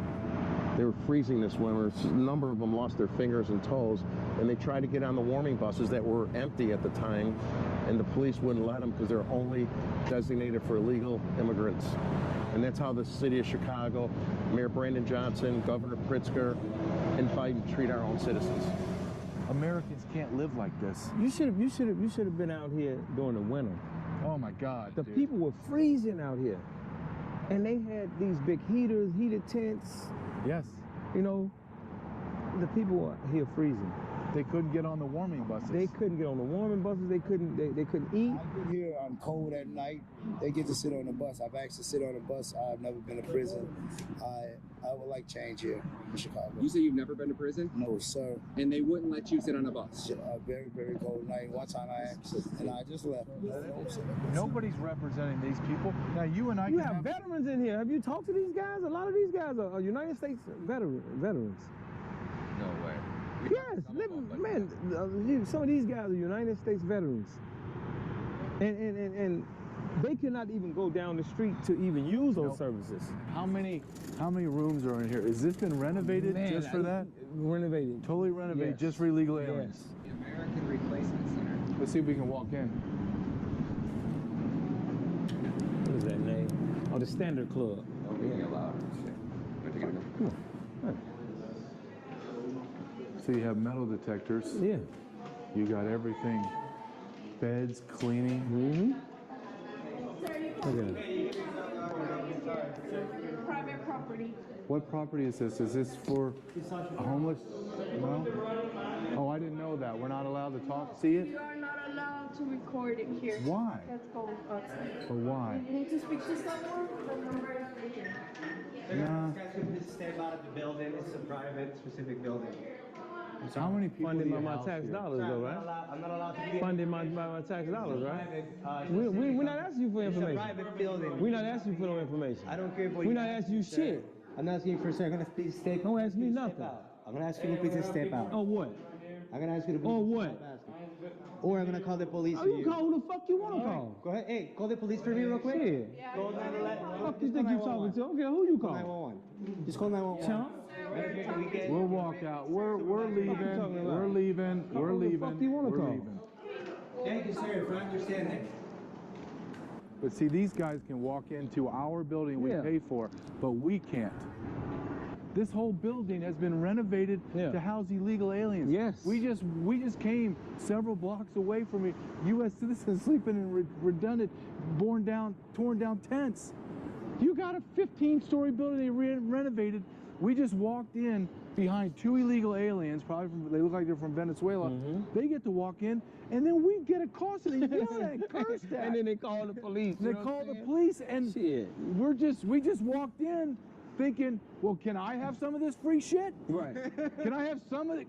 [SPEAKER 29] They were freezing this winter. A number of them lost their fingers and toes, and they tried to get on the warming buses that were empty at the time, and the police wouldn't let them because they're only designated for illegal immigrants. And that's how the city of Chicago, Mayor Brandon Johnson, Governor Pritzker, and Biden treat our own citizens.
[SPEAKER 10] Americans can't live like this.
[SPEAKER 29] You should have been out here during the winter.
[SPEAKER 10] Oh my God,
[SPEAKER 29] The people were freezing out here, and they had these big heaters, heated tents.
[SPEAKER 10] Yes.
[SPEAKER 29] You know, the people were here freezing.
[SPEAKER 10] They couldn't get on the warming buses.
[SPEAKER 29] They couldn't get on the warming buses. They couldn't eat.
[SPEAKER 1] I've been here on cold at night. They get to sit on the bus. I've asked to sit on the bus. I've never been to prison. I would like change here in Chicago.
[SPEAKER 28] You say you've never been to prison?
[SPEAKER 1] No, sir.
[SPEAKER 28] And they wouldn't let you sit on a bus?
[SPEAKER 1] A very, very cold night. One time I asked, and I just left.
[SPEAKER 10] Nobody's representing these people. Now you and I
[SPEAKER 29] You
[SPEAKER 10] can
[SPEAKER 29] have veterans in here. Have you talked to these guys? A lot of these guys are United States veterans.
[SPEAKER 2] No way.
[SPEAKER 29] Yes, man, some of these guys are United States veterans. And they cannot even go down the street to even use those services.
[SPEAKER 10] How many rooms are in here? Has this been renovated just for that?
[SPEAKER 29] Renovated.
[SPEAKER 10] Totally renovated,
[SPEAKER 29] Yes.
[SPEAKER 10] just for illegal aliens?
[SPEAKER 29] Yes.
[SPEAKER 28] The American Replacement Center.
[SPEAKER 10] Let's see if we can walk in.
[SPEAKER 29] What is that name? Oh, the Standard Club.
[SPEAKER 2] Don't be allowed.
[SPEAKER 29] Come on.
[SPEAKER 10] So you have metal detectors.
[SPEAKER 29] Yeah.
[SPEAKER 10] You got everything. Beds, cleaning.
[SPEAKER 29] Look at it.
[SPEAKER 4] Private property.
[SPEAKER 10] What property is this? Is this for homeless? No? Oh, I didn't know that. We're not allowed to see it?
[SPEAKER 4] You are not allowed to record it here.
[SPEAKER 10] Why?
[SPEAKER 4] Let's go outside.
[SPEAKER 10] Or why?
[SPEAKER 4] You need to speak to someone. The number is right here.
[SPEAKER 10] Nah.
[SPEAKER 5] You guys could step out of the building. It's a private, specific building.
[SPEAKER 10] How many people
[SPEAKER 29] Funded
[SPEAKER 10] do
[SPEAKER 29] by
[SPEAKER 10] you
[SPEAKER 29] my
[SPEAKER 10] house
[SPEAKER 29] tax
[SPEAKER 10] here?
[SPEAKER 29] dollars, though, right?
[SPEAKER 5] I'm not allowed to be
[SPEAKER 29] Funded by my tax dollars, right?
[SPEAKER 5] private.
[SPEAKER 29] We're not asking you for
[SPEAKER 5] It's
[SPEAKER 29] information.
[SPEAKER 5] a private building.
[SPEAKER 29] We're not asking you for no information.
[SPEAKER 5] I don't care what
[SPEAKER 29] We're not asking you shit.
[SPEAKER 5] I'm not asking you for a second. I'm gonna please step.
[SPEAKER 29] Don't ask me
[SPEAKER 5] please
[SPEAKER 29] nothing.
[SPEAKER 5] step out. I'm gonna ask you to please step out.
[SPEAKER 29] Oh, what?
[SPEAKER 5] I'm gonna ask you to please
[SPEAKER 29] Oh,
[SPEAKER 5] step
[SPEAKER 29] what?
[SPEAKER 5] out. Or I'm gonna call the police
[SPEAKER 29] Oh,
[SPEAKER 5] for
[SPEAKER 29] you
[SPEAKER 5] you.
[SPEAKER 29] call who the fuck you want to call?
[SPEAKER 5] Go ahead. Hey, call the police for me real quick.
[SPEAKER 29] Shit.
[SPEAKER 5] Call 911.
[SPEAKER 29] Fuck you think you talking to? Okay, who you call?
[SPEAKER 5] 911. Just call 911.
[SPEAKER 29] Chump.
[SPEAKER 10] We'll walk out. We're leaving. We're leaving. We're leaving.
[SPEAKER 29] Who the fuck you want to
[SPEAKER 10] We're
[SPEAKER 29] call?
[SPEAKER 10] leaving.
[SPEAKER 5] Thank you, sir, for understanding.
[SPEAKER 10] But see, these guys can walk into our building we pay for, but we can't. This whole building has been renovated to house illegal aliens.
[SPEAKER 29] Yes.
[SPEAKER 10] We just came several blocks away from it. U.S. citizens sleeping in redundant, torn down tents. You got a 15-story building they renovated. We just walked in behind two illegal aliens, they look like they're from Venezuela. They get to walk in, and then we get accosted and yell at, curse at.
[SPEAKER 29] And then they call the police.
[SPEAKER 10] They call the police, and
[SPEAKER 29] shit.
[SPEAKER 10] we just walked in thinking, well, can I have some of this free shit?
[SPEAKER 29] Right.
[SPEAKER 10] Can I have some of it?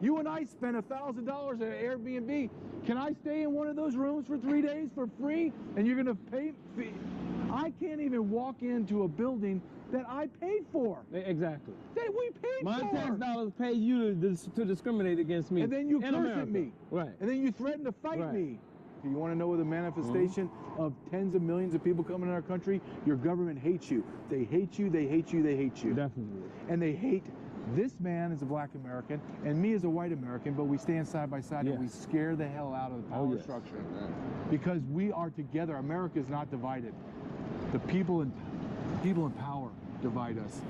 [SPEAKER 10] You and I spent $1,000 at Airbnb. Can I stay in one of those rooms for 3 days for free? And you're gonna pay? I can't even walk into a building that I paid for.
[SPEAKER 29] Exactly.
[SPEAKER 10] That we paid
[SPEAKER 29] My
[SPEAKER 10] for.
[SPEAKER 29] tax dollars pay you to discriminate against me.
[SPEAKER 10] And then you
[SPEAKER 29] in
[SPEAKER 10] curse
[SPEAKER 29] America.
[SPEAKER 10] at me.
[SPEAKER 29] Right.
[SPEAKER 10] And then you threaten to fight
[SPEAKER 29] Right.
[SPEAKER 10] me. Do you want to know the manifestation of tens of millions of people coming in our country? Your government hates you. They hate you, they hate you, they hate you.
[SPEAKER 29] Definitely.
[SPEAKER 10] And they hate this man as a black American and me as a white American, but we stand side by side and we scare the hell out of the power structure. Because we are together. America is not divided. The people in power divide us.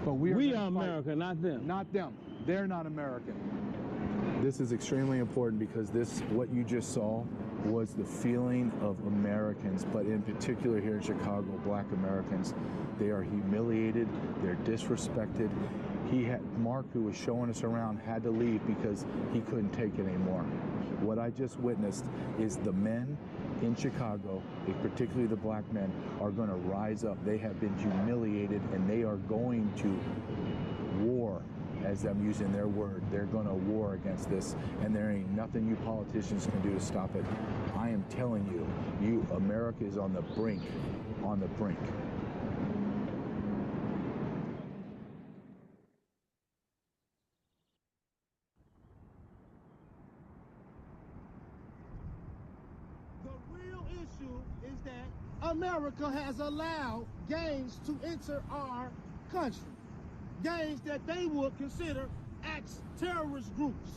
[SPEAKER 10] But we are
[SPEAKER 29] America, not them.
[SPEAKER 10] Not them. They're not American. This is extremely important because what you just saw was the feeling of Americans, but in particular here in Chicago, black Americans. They are humiliated, they're disrespected. Mark, who was showing us around, had to leave because he couldn't take it anymore. What I just witnessed is the men in Chicago, particularly the black men, are going to rise up. They have been humiliated and they are going to war. As I'm using their word, they're going to war against this, and there ain't nothing you politicians can do to stop it. I am telling you, America is on the brink, on the brink.
[SPEAKER 6] The real issue
[SPEAKER 3] America has allowed gangs to enter our country. Gangs that they would consider terrorist groups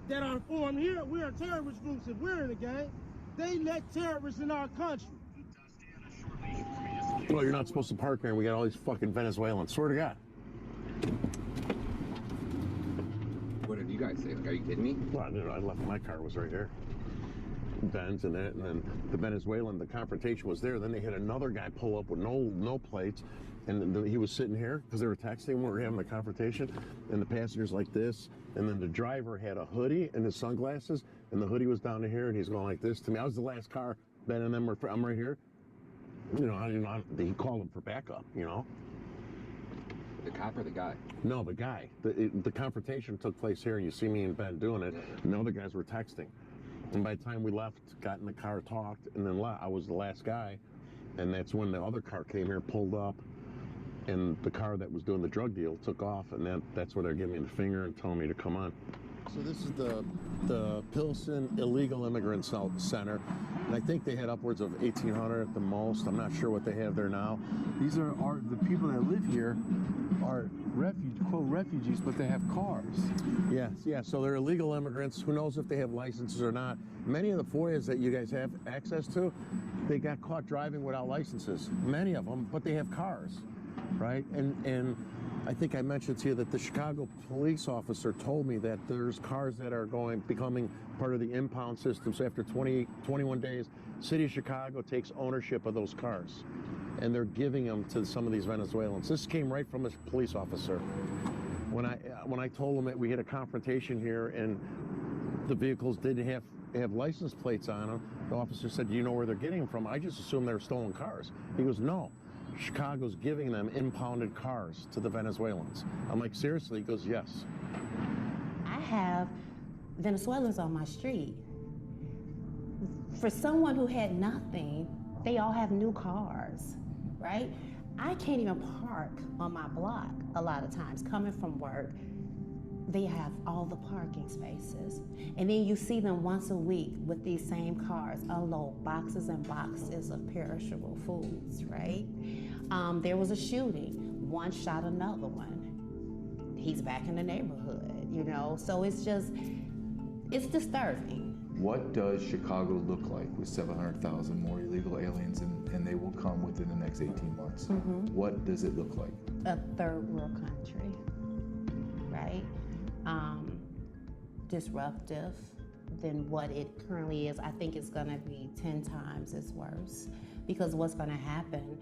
[SPEAKER 3] that are formed here. We are terrorist groups if we're in a gang. They let terrorists in our country.
[SPEAKER 29] Well, you're not supposed to park here. We got all these fucking Venezuelans. Swear to God.
[SPEAKER 2] What did you guys say? Like, are you kidding me?
[SPEAKER 29] Well, I left, my car was right there. Benz and that, and then the Venezuelan, the confrontation was there. Then they had another guy pull up with no plates, and he was sitting here because they were texting when we were having the confrontation, and the passengers like this, and then the driver had a hoodie and his sunglasses, and the hoodie was down to here, and he's going like this to me. I was the last car. Ben and them were. I'm right here. You know, he called him for backup. You know.
[SPEAKER 2] The cop or the guy?
[SPEAKER 29] No, the guy. The confrontation took place here, and you see me and Ben doing it, and the other guys were texting. And by the time we left, got in the car, talked, and then I was the last guy, and that's when the other car came here, pulled up, and the car that was doing the drug deal took off, and that's where they're giving me the finger and telling me to come on. So this is the Pilsen Illegal Immigrant Center, and I think they had upwards of 1,800 at the most. I'm not sure what they have there now. These are the people that live here are refugees, but they have cars. Yes, yeah, so they're illegal immigrants. Who knows if they have licenses or not. Many of the FOIAs that you guys have access to, they got caught driving without licenses. Many of them, but they have cars, right? And I think I mentioned to you that the Chicago police officer told me that there's cars that are becoming part of the impound system. So after 21 days, City of Chicago takes ownership of those cars, and they're giving them to some of these Venezuelans. This came right from a police officer. When I told him that we had a confrontation here and the vehicles didn't have license plates on them, the officer said, "Do you know where they're getting them from?" I just assumed they were stolen cars. He goes, "No. Chicago's giving them impounded cars to the Venezuelans." I'm like, "Seriously?" He goes, "Yes."
[SPEAKER 6] I have Venezuelans on my street. For someone who had nothing, they all have new cars, right? I can't even park on my block a lot of times coming from work. They have all the parking spaces. And then you see them once a week with these same cars unload boxes and boxes of perishable foods, right? There was a shooting. One shot another one. He's back in the neighborhood, you know? So it's disturbing.
[SPEAKER 10] What does Chicago look like with 700,000 more illegal aliens, and they will come within the next 18 months?
[SPEAKER 6] Mm-hmm.
[SPEAKER 10] What does it look like?
[SPEAKER 6] A third world country, right? Disruptive than what it currently is. I think it's gonna be 10 times as worse, because what's gonna happen,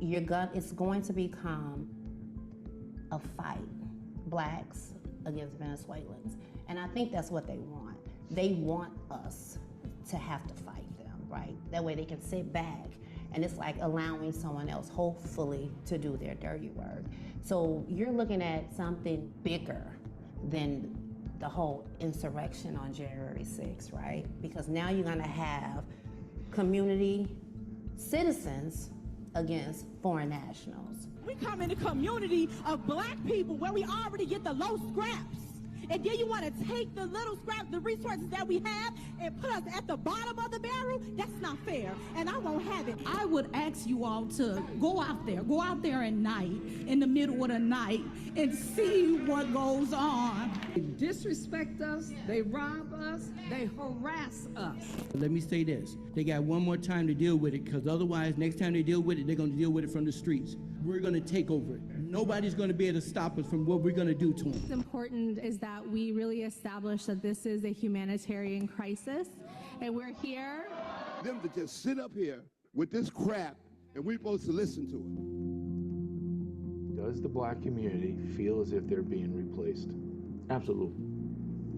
[SPEAKER 6] it's going to become a fight, blacks against Venezuelans. And I think that's what they want. They want us to have to fight them, right? That way they can sit back, and it's like allowing someone else, hopefully, to do their dirty work. So you're looking at something bigger than the whole insurrection on January 6th, right? Because now you're gonna have community citizens against foreign nationals.
[SPEAKER 22] We come in a community of black people where we already get the low scraps. And then you want to take the little scraps, the resources that we have, and put us at the bottom of the barrel? That's not fair, and I won't have it.
[SPEAKER 7] I would ask you all to go out there at night, in the middle of the night, and see what goes on. They disrespect us, they rob us, they harass us.
[SPEAKER 8] Let me say this, they got one more time to deal with it, because otherwise, next time they deal with it, they're going to deal with it from the streets. We're going to take over it. Nobody's going to be able to stop us from what we're going to do to them.
[SPEAKER 9] What's important is that we really establish that this is a humanitarian crisis, and we're here.
[SPEAKER 21] Them to just sit up here with this crap, and we're supposed to listen to it.
[SPEAKER 10] Does the black community feel as if they're being replaced?
[SPEAKER 12] Absolutely.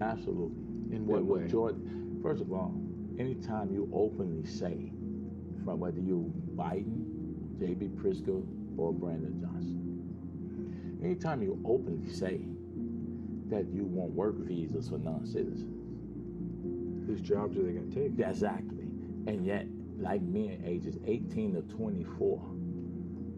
[SPEAKER 12] Absolutely.
[SPEAKER 10] In what way?
[SPEAKER 12] First of all, anytime you openly say, from whether you're Biden, J.B. Pritzker, or Brandon Johnson, anytime you openly say that you want work visas for non-citizens,
[SPEAKER 10] whose jobs are they going to take?
[SPEAKER 12] Exactly. And yet, like me, ages 18 to 24,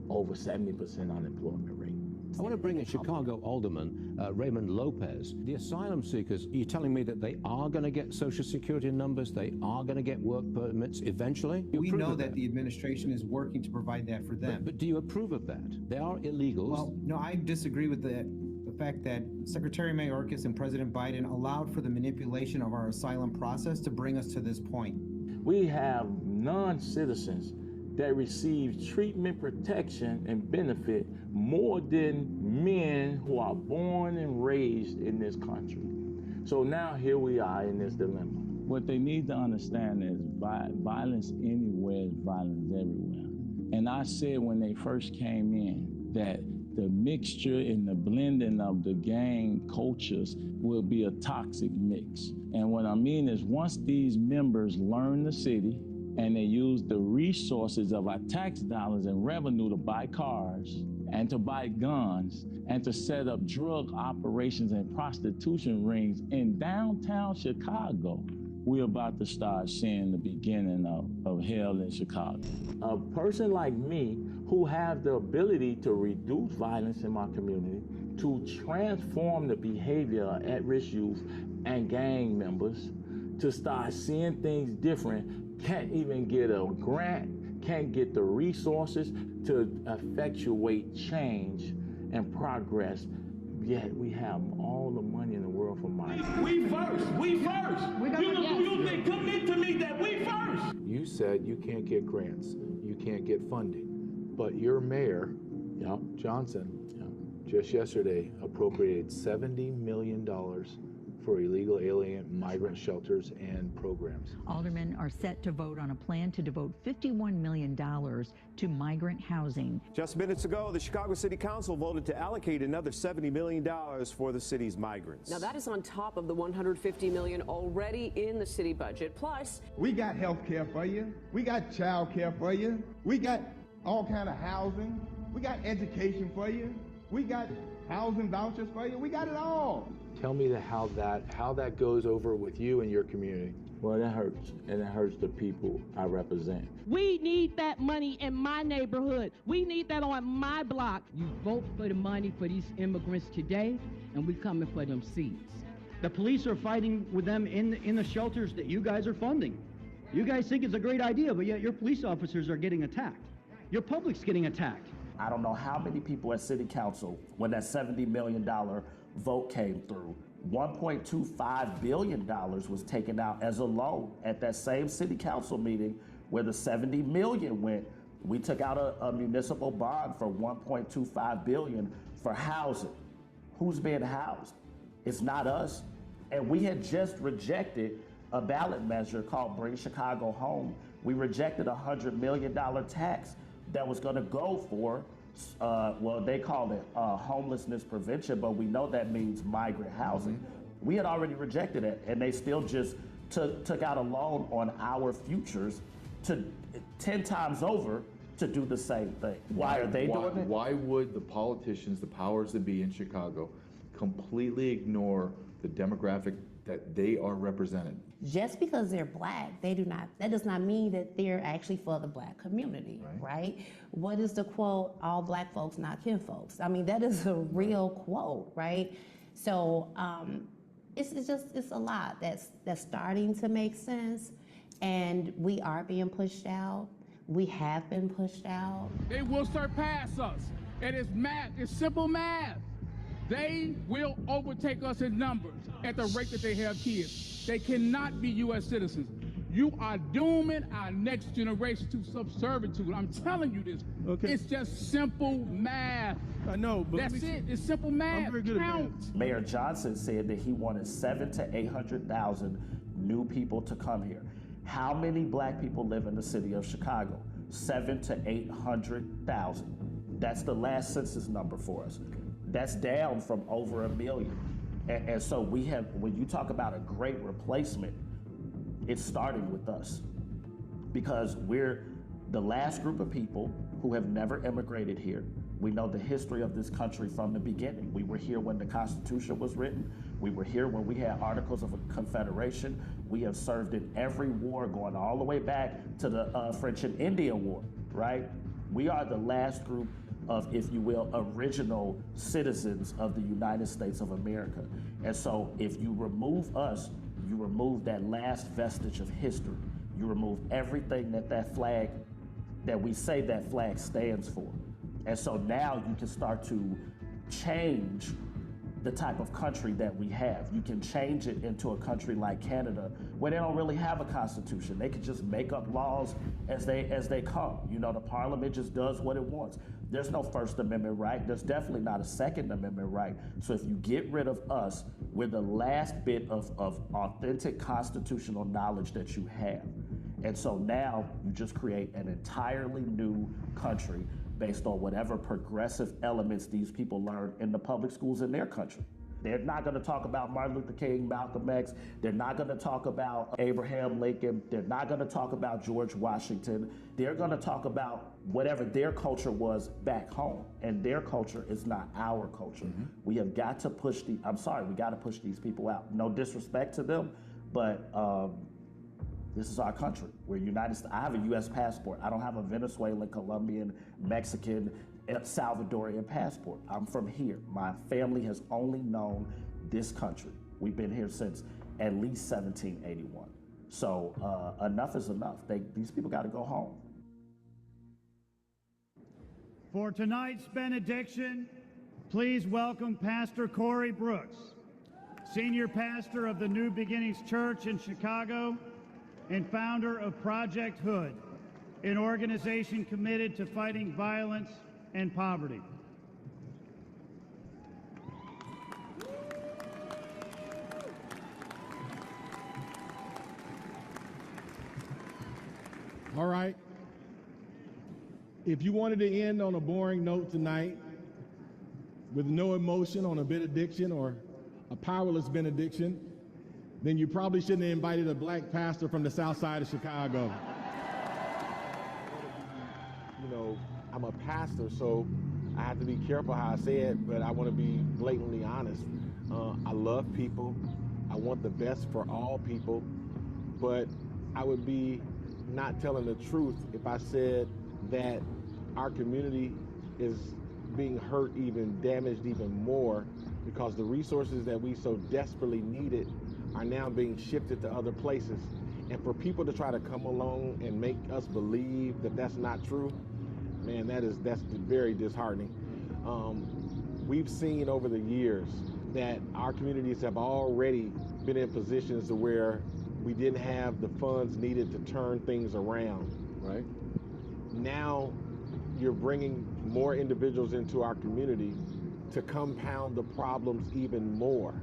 [SPEAKER 12] over 70% unemployment rate.
[SPEAKER 11] I want to bring in Chicago Alderman Raymond Lopez. The asylum seekers, you're telling me that they are going to get Social Security numbers, they are going to get work permits eventually?
[SPEAKER 13] We know that the administration is working to provide that for them.
[SPEAKER 11] But do you approve of that? They are illegals.
[SPEAKER 13] Well, no, I disagree with the fact that Secretary Mayorkas and President Biden allowed for the manipulation of our asylum process to bring us to this point.
[SPEAKER 12] We have non-citizens that receive treatment, protection, and benefit more than men who are born and raised in this country. So now here we are in this dilemma.
[SPEAKER 14] What they need to understand is violence anywhere is violence everywhere. And I said when they first came in that the mixture and the blending of the gang cultures will be a toxic mix. And what I mean is once these members learn the city and they use the resources of our tax dollars and revenue to buy cars and to buy guns and to set up drug operations and prostitution rings in downtown Chicago, we're about to start seeing the beginning of hell in Chicago.
[SPEAKER 12] A person like me who have the ability to reduce violence in my community, to transform the behavior of at-risk youth and gang members, to start seeing things different, can't even get a grant, can't get the resources to effectuate change and progress, yet we have all the money in the world for money.
[SPEAKER 15] We first. You think, commit to me that we first.
[SPEAKER 29] You said you can't get grants, you can't get funding, but your mayor, Johnson, just yesterday appropriated $70 million for illegal alien migrant shelters and programs.
[SPEAKER 16] Aldermen are set to vote on a plan to devote $51 million to migrant housing.
[SPEAKER 17] Just minutes ago, the Chicago City Council voted to allocate another $70 million for the city's migrants.
[SPEAKER 18] Now that is on top of the $150 million already in the city budget. Plus,
[SPEAKER 20] we got health care for you. We got child care for you. We got all kind of housing. We got education for you. We got housing vouchers for you. We got it all.
[SPEAKER 29] Tell me how that goes over with you and your community.
[SPEAKER 12] Well, that hurts, and it hurts the people I represent.
[SPEAKER 23] We need that money in my neighborhood. We need that on my block.
[SPEAKER 30] You vote for the money for these immigrants today, and we coming for them seats.
[SPEAKER 31] The police are fighting with them in the shelters that you guys are funding. You guys think it's a great idea, but yet your police officers are getting attacked. Your public's getting attacked.
[SPEAKER 32] I don't know how many people at City Council, when that $70 million vote came through, $1.25 billion was taken out as a loan at that same City Council meeting where the $70 million went. We took out a municipal bond for $1.25 billion for housing. Who's being housed? It's not us. And we had just rejected a ballot measure called Bring Chicago Home. We rejected a $100 million tax that was going to go for, well, they call it homelessness prevention, but we know that means migrant housing. Mm-hmm. We had already rejected it, and they still just took out a loan on our futures to 10 times over to do the same thing. Why are they doing it?
[SPEAKER 10] Why would the politicians, the powers that be in Chicago, completely ignore the demographic that they are represented?
[SPEAKER 6] Just because they're black, that does not mean that they're actually for the black community, right? What is the quote, all black folks, not kin folks? I mean, that is a real quote, right? So it's a lot that's starting to make sense, and we are being pushed out. We have been pushed out.
[SPEAKER 27] They will surpass us. It is math, it's simple math. They will overtake us in numbers at the rate that they have kids. They cannot be U.S. citizens. You are dooming our next generation to subservitude. I'm telling you this. Okay. It's just simple math.
[SPEAKER 20] I know, but
[SPEAKER 27] that's it. It's simple math.
[SPEAKER 20] I'm very good at
[SPEAKER 32] Mayor Johnson said that he wanted 700,000 to 800,000 new people to come here. How many black people live in the city of Chicago? 700,000 to 800,000. That's the last census number for us. That's down from over 1 million. And so we have, when you talk about a great replacement, it's starting with us. Because we're the last group of people who have never immigrated here. We know the history of this country from the beginning. We were here when the Constitution was written. We were here when we had Articles of Confederation. We have served in every war going all the way back to the French and Indian War, right? We are the last group of, if you will, original citizens of the United States of America. And so if you remove us, you remove that last vestige of history. You remove everything that flag, that we say that flag stands for. And so now you can start to change the type of country that we have. You can change it into a country like Canada, where they don't really have a constitution. They can just make up laws as they come. You know, the parliament just does what it wants. There's no First Amendment right. There's definitely not a Second Amendment right. So if you get rid of us, we're the last bit of authentic constitutional knowledge that you have. And so now you just create an entirely new country based on whatever progressive elements these people learn in the public schools in their country. They're not going to talk about Martin Luther King, Malcolm X. They're not going to talk about Abraham Lincoln. They're not going to talk about George Washington. They're going to talk about whatever their culture was back home. And their culture is not our culture. We have got to push we got to push these people out. No disrespect to them, but this is our country. We're United States. I have a U.S. passport. I don't have a Venezuelan, Colombian, Mexican, Salvadorian passport. I'm from here. My family has only known this country. We've been here since at least 1781. So enough is enough. These people got to go home.
[SPEAKER 1] For tonight's benediction, please welcome Pastor Corey Brooks, Senior Pastor of the New Beginnings Church in Chicago and founder of Project Hood, an organization committed to fighting violence and poverty.
[SPEAKER 29] All right. If you wanted to end on a boring note tonight, with no emotion on a benediction or a powerless benediction, then you probably shouldn't have invited a black pastor from the south side of Chicago. You know, I'm a pastor, so I have to be careful how I say it, but I want to be blatantly honest. I love people. I want the best for all people, but I would be not telling the truth if I said that our community is being hurt, even damaged even more, because the resources that we so desperately needed are now being shifted to other places. And for people to try to come along and make us believe that that's not true, man, that's very disheartening. We've seen over the years that our communities have already been in positions to where we didn't have the funds needed to turn things around, right? Now you're bringing more individuals into our community to compound the problems even more,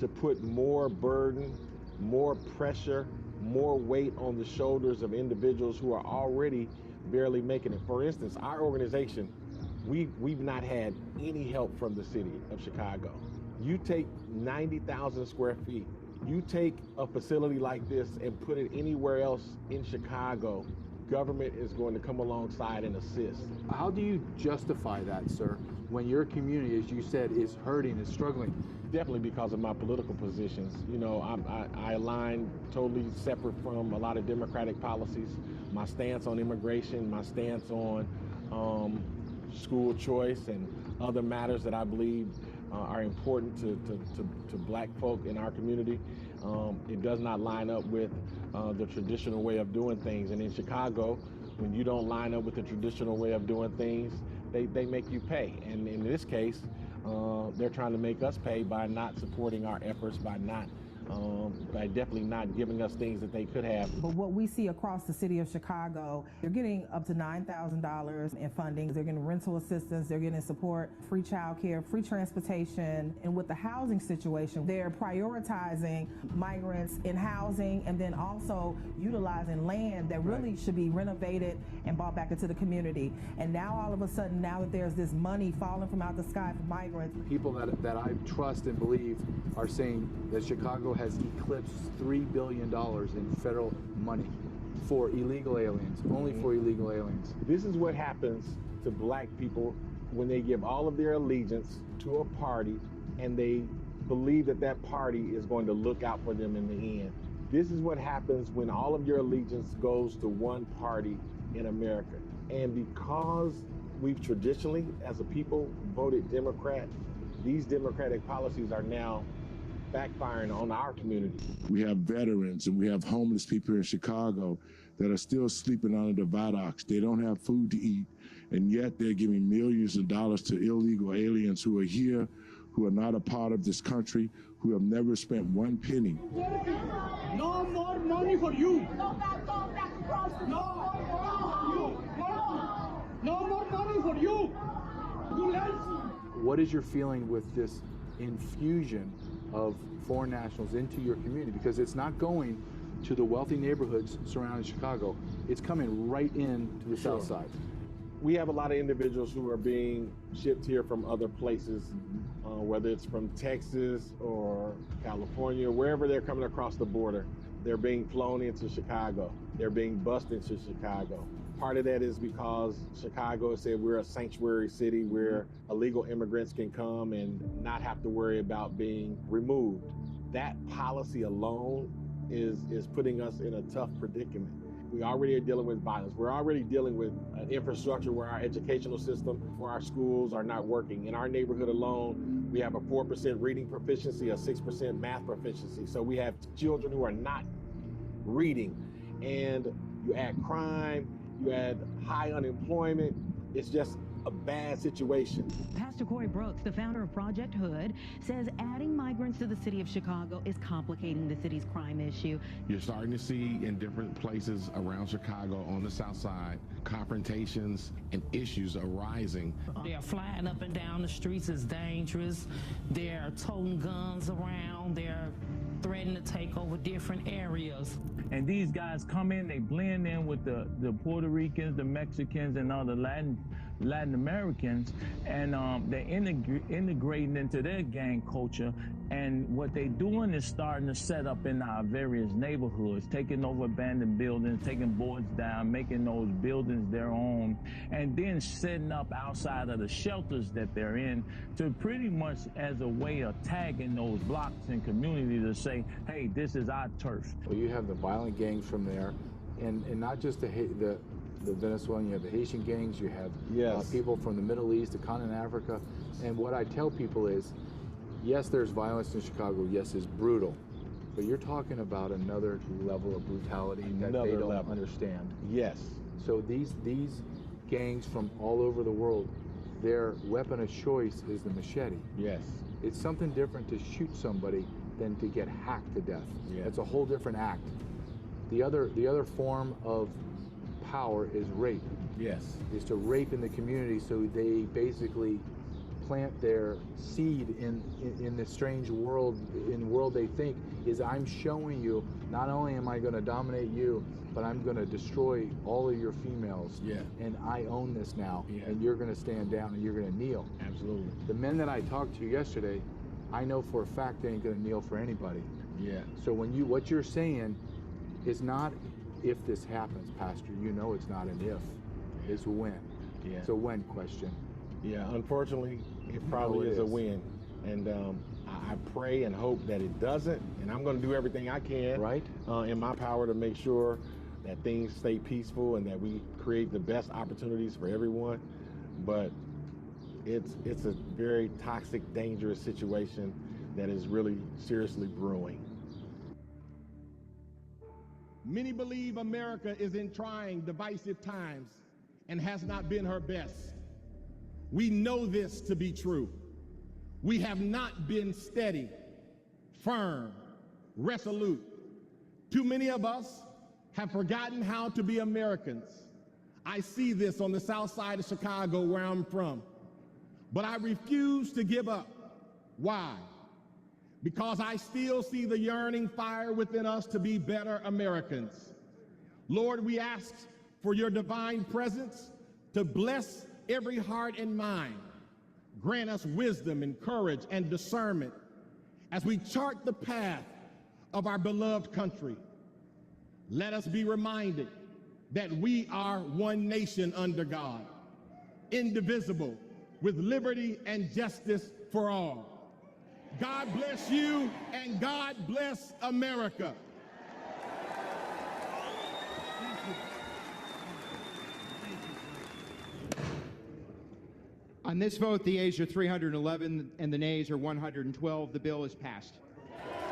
[SPEAKER 29] to put more burden, more pressure, more weight on the shoulders of individuals who are already barely making it. For instance, our organization, we've not had any help from the city of Chicago. You take 90,000 square feet, you take a facility like this and put it anywhere else in Chicago, government is going to come alongside and assist.
[SPEAKER 2] How do you justify that, sir, when your community, as you said, is hurting, is struggling?
[SPEAKER 29] Definitely because of my political positions. You know, I align totally separate from a lot of Democratic policies. My stance on immigration, my stance on school choice and other matters that I believe are important to black folk in our community. It does not line up with the traditional way of doing things. And in Chicago, when you don't line up with the traditional way of doing things, they make you pay. And in this case, they're trying to make us pay by not supporting our efforts, by definitely not giving us things that they could have.
[SPEAKER 3] But what we see across the city of Chicago, they're getting up to $9,000 in funding. They're getting rental assistance, they're getting support, free childcare, free transportation. And with the housing situation, they're prioritizing migrants in housing and then also utilizing land that really should be renovated and brought back into the community. And now all of a sudden, now that there's this money falling from out the sky for migrants.
[SPEAKER 2] People that I trust and believe are saying that Chicago has eclipsed $3 billion in federal money for illegal aliens, only for illegal aliens.
[SPEAKER 29] This is what happens to black people when they give all of their allegiance to a party and they believe that that party is going to look out for them in the end. This is what happens when all of your allegiance goes to one party in America. And because we've traditionally, as a people, voted Democrat. These Democratic policies are now backfiring on our community.
[SPEAKER 4] We have veterans and we have homeless people here in Chicago that are still sleeping under the viaducts. They don't have food to eat, and yet they're giving millions of dollars to illegal aliens who are here, who are not a part of this country, who have never spent one penny.
[SPEAKER 15] No more money for you. No more money for you. You lazy.
[SPEAKER 2] What is your feeling with this infusion of foreign nationals into your community? Because it's not going to the wealthy neighborhoods surrounding Chicago. It's coming right into the South Side.
[SPEAKER 29] We have a lot of individuals who are being shipped here from other places, whether it's from Texas or California, wherever they're coming across the border. They're being flown into Chicago. They're being bussed into Chicago. Part of that is because Chicago said we're a sanctuary city where illegal immigrants can come and not have to worry about being removed. That policy alone is putting us in a tough predicament. We already are dealing with violence. We're already dealing with an infrastructure where our educational system, where our schools are not working. In our neighborhood alone, we have a 4% reading proficiency, a 6% math proficiency. So we have children who are not reading. And you add crime, you add high unemployment. It's just a bad situation.
[SPEAKER 5] Pastor Corey Brooks, the founder of Project Hood, says adding migrants to the city of Chicago is complicating the city's crime issue.
[SPEAKER 7] You're starting to see in different places around Chicago on the South Side, confrontations and issues arising.
[SPEAKER 8] They're flying up and down the streets. It's dangerous. They're toting guns around. They're threatening to take over different areas.
[SPEAKER 14] And these guys come in, they blend in with the Puerto Ricans, the Mexicans, and other Latin Americans, and they're integrating into their gang culture. And what they're doing is starting to set up in our various neighborhoods, taking over abandoned buildings, taking boards down, making those buildings their own, and then setting up outside of the shelters that they're in to pretty much as a way of tagging those blocks and communities to say, hey, this is our turf.
[SPEAKER 2] Well, you have the violent gangs from there, and not just the Venezuelan, you have the Haitian gangs, you have people from the Middle East, the continent of Africa. And what I tell people is, yes, there's violence in Chicago, yes, it's brutal, but you're talking about another level of brutality that they don't understand.
[SPEAKER 29] Yes.
[SPEAKER 2] So these gangs from all over the world, their weapon of choice is the machete.
[SPEAKER 29] Yes.
[SPEAKER 2] It's something different to shoot somebody than to get hacked to death.
[SPEAKER 29] Yes.
[SPEAKER 2] It's a whole different act. The other form of power is rape.
[SPEAKER 29] Yes.
[SPEAKER 2] Is to rape in the community, so they basically plant their seed in this strange world, in the world they think is, I'm showing you, not only am I going to dominate you, but I'm going to destroy all of your females.
[SPEAKER 29] Yeah.
[SPEAKER 2] And I own this now. Yeah. And you're going to stand down and you're going to kneel.
[SPEAKER 29] Absolutely.
[SPEAKER 2] The men that I talked to yesterday, I know for a fact they ain't going to kneel for anybody.
[SPEAKER 29] Yeah.
[SPEAKER 2] So what you're saying is not if this happens, Pastor. You know it's not an if, it's when.
[SPEAKER 29] Yeah.
[SPEAKER 2] It's a when question.
[SPEAKER 29] Yeah, unfortunately, it probably is a win. And I pray and hope that it doesn't. And I'm going to do everything I can in my power to make sure that things stay peaceful and that we create the best opportunities for everyone. But it's a very toxic, dangerous situation that is really seriously brewing.
[SPEAKER 20] Many believe America is in trying, divisive times and has not been her best. We know this to be true. We have not been steady, firm, resolute. Too many of us have forgotten how to be Americans. I see this on the south side of Chicago, where I'm from. But I refuse to give up. Why? Because I still see the yearning fire within us to be better Americans. Lord, we ask for your divine presence to bless every heart and mind. Grant us wisdom and courage and discernment as we chart the path of our beloved country. Let us be reminded that we are one nation under God, indivisible, with liberty and justice for all. God bless you, and God bless America.
[SPEAKER 9] On this vote, the ayes are 311 and the nays are 112. The bill is passed.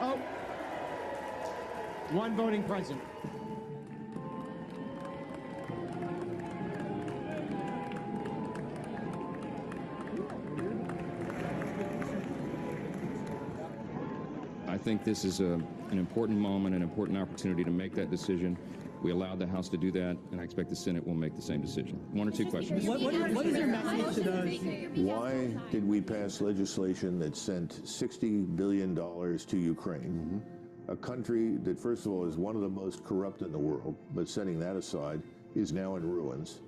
[SPEAKER 9] Oh, one voting present.
[SPEAKER 11] I think this is an important moment, an important opportunity to make that decision. We allowed the House to do that, and I expect the Senate will make the same decision. One or two questions.
[SPEAKER 13] What is your message to those?
[SPEAKER 16] Why did we pass legislation that sent $60 billion to Ukraine? A country that, first of all, is one of the most corrupt in the world, but setting that aside, is now in ruins,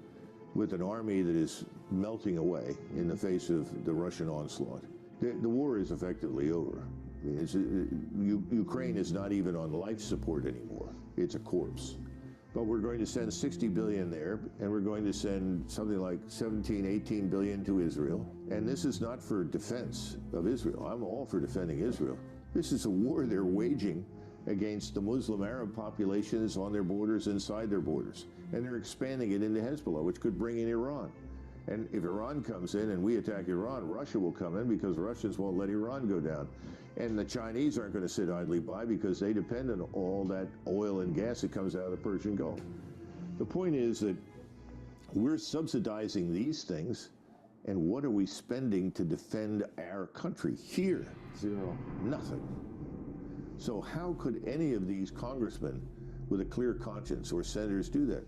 [SPEAKER 16] with an army that is melting away in the face of the Russian onslaught. The war is effectively over. Ukraine is not even on life support anymore. It's a corpse. But we're going to send $60 billion there, and we're going to send something like 17, 18 billion to Israel. And this is not for defense of Israel. I'm all for defending Israel. This is a war they're waging against the Muslim Arab populations on their borders, inside their borders. And they're expanding it into Hezbollah, which could bring in Iran. And if Iran comes in and we attack Iran, Russia will come in because Russians won't let Iran go down. And the Chinese aren't going to sit idly by because they depend on all that oil and gas that comes out of the Persian Gulf. The point is that we're subsidizing these things, and what are we spending to defend our country? Here, zero, nothing. So how could any of these congressmen with a clear conscience or senators do that?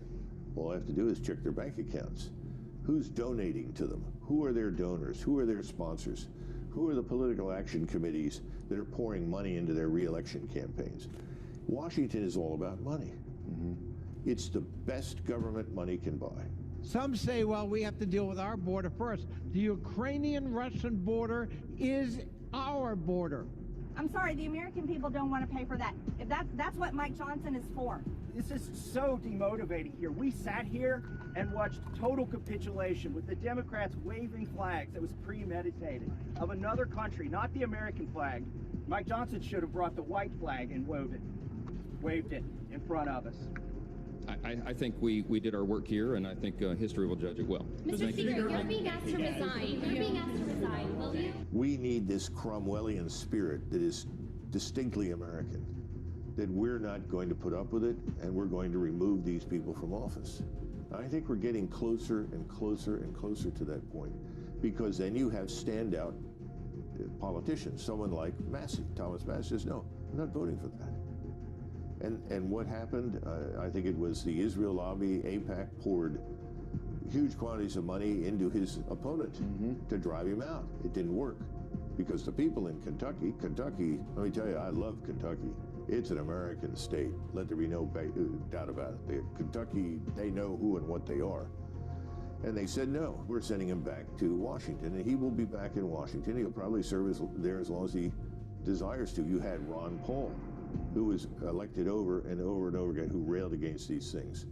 [SPEAKER 16] All I have to do is check their bank accounts. Who's donating to them? Who are their donors? Who are their sponsors? Who are the political action committees that are pouring money into their re-election campaigns? Washington is all about money. It's the best government money can buy.
[SPEAKER 17] Some say, well, we have to deal with our border first. The Ukrainian-Russian border is our border.
[SPEAKER 19] I'm sorry, the American people don't want to pay for that. If that's what Mike Johnson is for.
[SPEAKER 21] This is so demotivating here. We sat here and watched total capitulation with the Democrats waving flags that was premeditated of another country, not the American flag. Mike Johnson should have brought the white flag and waved it in front of us.
[SPEAKER 11] I think we did our work here, and I think history will judge it well.
[SPEAKER 22] Mr. Speaker, you're being asked to resign. You're being asked to resign. Will you?
[SPEAKER 16] We need this Cromwellian spirit that is distinctly American, that we're not going to put up with it, and we're going to remove these people from office. I think we're getting closer and closer and closer to that point, because then you have standout politicians, someone like Massey. Thomas Massey says, no, I'm not voting for that. And what happened? I think it was the Israel lobby, AIPAC poured huge quantities of money into his opponent to drive him out. It didn't work because the people in Kentucky, let me tell you, I love Kentucky. It's an American state. Let there be no doubt about it. Kentucky, they know who and what they are. And they said, no, we're sending him back to Washington, and he will be back in Washington. He'll probably serve there as long as he desires to. You had Ron Paul, who was elected over and over and over again, who railed against these things.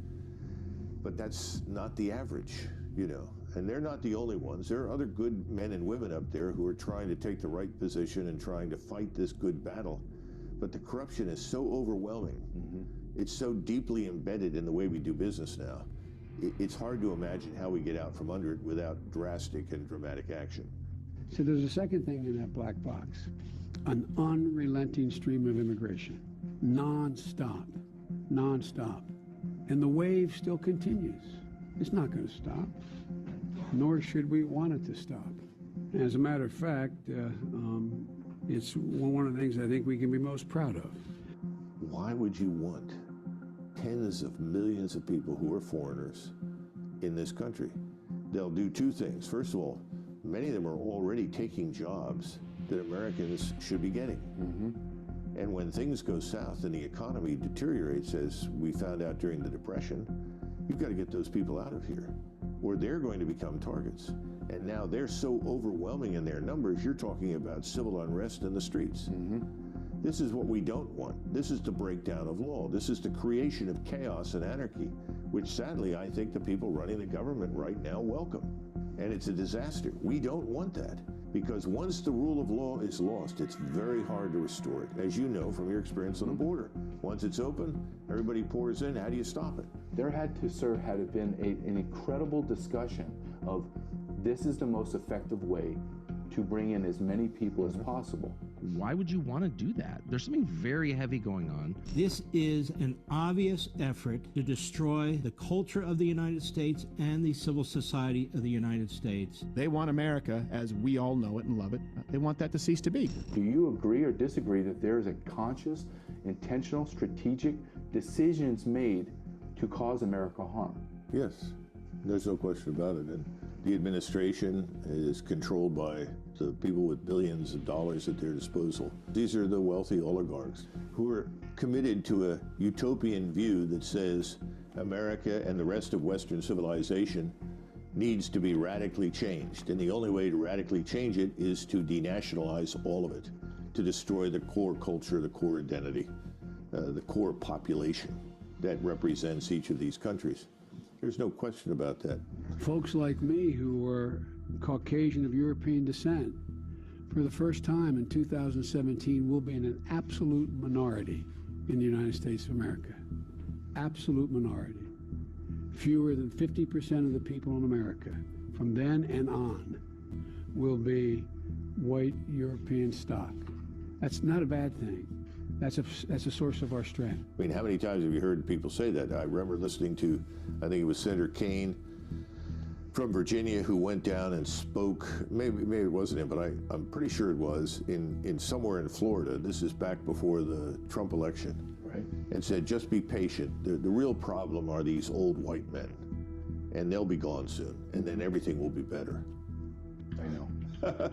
[SPEAKER 16] But that's not the average, you know. And they're not the only ones. There are other good men and women up there who are trying to take the right position and trying to fight this good battle. But the corruption is so overwhelming. It's so deeply embedded in the way we do business now. It's hard to imagine how we get out from under it without drastic and dramatic action.
[SPEAKER 24] So there's a second thing in that black box. An unrelenting stream of immigration, non-stop. And the wave still continues. It's not going to stop, nor should we want it to stop. As a matter of fact, it's one of the things I think we can be most proud of.
[SPEAKER 16] Why would you want tens of millions of people who are foreigners in this country? They'll do two things. First of all, many of them are already taking jobs that Americans should be getting. And when things go south and the economy deteriorates, as we found out during the Depression, you've got to get those people out of here, or they're going to become targets. And now they're so overwhelming in their numbers, you're talking about civil unrest in the streets. This is what we don't want. This is the breakdown of law. This is the creation of chaos and anarchy, which sadly I think the people running the government right now welcome. And it's a disaster. We don't want that. Because once the rule of law is lost, it's very hard to restore it, as you know from your experience on the border. Once it's open, everybody pours in. How do you stop it?
[SPEAKER 2] There had to, sir, have been an incredible discussion of this is the most effective way to bring in as many people as possible.
[SPEAKER 6] Why would you want to do that? There's something very heavy going on.
[SPEAKER 13] This is an obvious effort to destroy the culture of the United States and the civil society of the United States.
[SPEAKER 9] They want America as we all know it and love it. They want that to cease to be.
[SPEAKER 2] Do you agree or disagree that there is a conscious, intentional, strategic decisions made to cause America harm?
[SPEAKER 16] Yes, there's no question about it. And the administration is controlled by the people with billions of dollars at their disposal. These are the wealthy oligarchs who are committed to a utopian view that says America and the rest of Western civilization needs to be radically changed. And the only way to radically change it is to denationalize all of it, to destroy the core culture, the core identity, the core population that represents each of these countries. There's no question about that.
[SPEAKER 24] Folks like me who were Caucasian of European descent, for the first time in 2017, will be in an absolute minority in the United States of America. Absolute minority. Fewer than 50% of the people in America, from then and on, will be white European stock. That's not a bad thing. That's a source of our strength.
[SPEAKER 16] I mean, how many times have you heard people say that? I remember listening to, I think it was Senator Kane from Virginia, who went down and spoke, maybe it wasn't him, but I'm pretty sure it was, in somewhere in Florida. This is back before the Trump election.
[SPEAKER 2] Right.
[SPEAKER 16] And said, just be patient. The real problem are these old white men, and they'll be gone soon, and then everything will be better.
[SPEAKER 2] I know.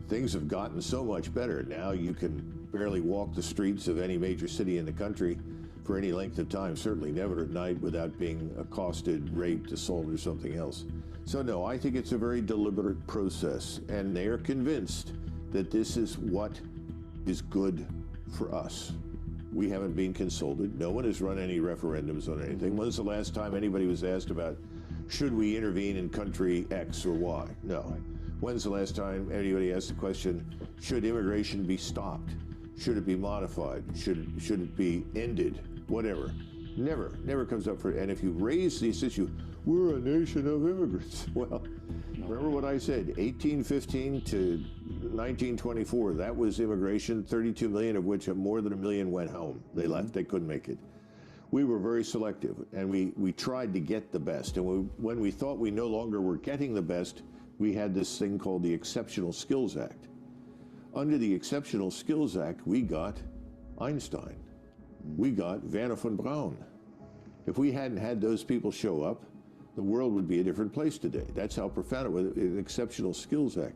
[SPEAKER 16] Things have gotten so much better. Now you can barely walk the streets of any major city in the country for any length of time, certainly never at night without being accosted, raped, assaulted, or something else. So no, I think it's a very deliberate process, and they are convinced that this is what is good for us. We haven't been consulted. No one has run any referendums on anything. When's the last time anybody was asked about, should we intervene in country X or Y? No. When's the last time anybody asked the question, should immigration be stopped? Should it be modified? Should it be ended? Whatever. Never comes up for it. And if you raise this issue, we're a nation of immigrants. Well, remember what I said, 1815 to 1924, that was immigration, 32 million of which more than 1 million went home. They left, they couldn't make it. We were very selective, and we tried to get the best. And when we thought we no longer were getting the best, we had this thing called the Exceptional Skills Act. Under the Exceptional Skills Act, we got Einstein. We got Werner von Braun. If we hadn't had those people show up, the world would be a different place today. That's how profound it was, an Exceptional Skills Act.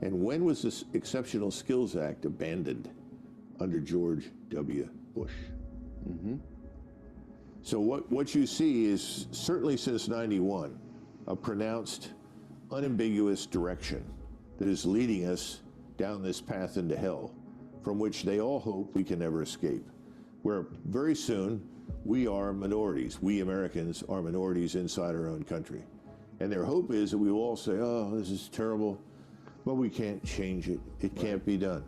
[SPEAKER 16] And when was this Exceptional Skills Act abandoned? Under George W. Bush. Mm-hmm. So what you see is, certainly since '91, a pronounced, unambiguous direction that is leading us down this path into hell, from which they all hope we can never escape, where very soon we are minorities. We Americans are minorities inside our own country. And their hope is that we will all say, oh, this is terrible, but we can't change it. It can't be done.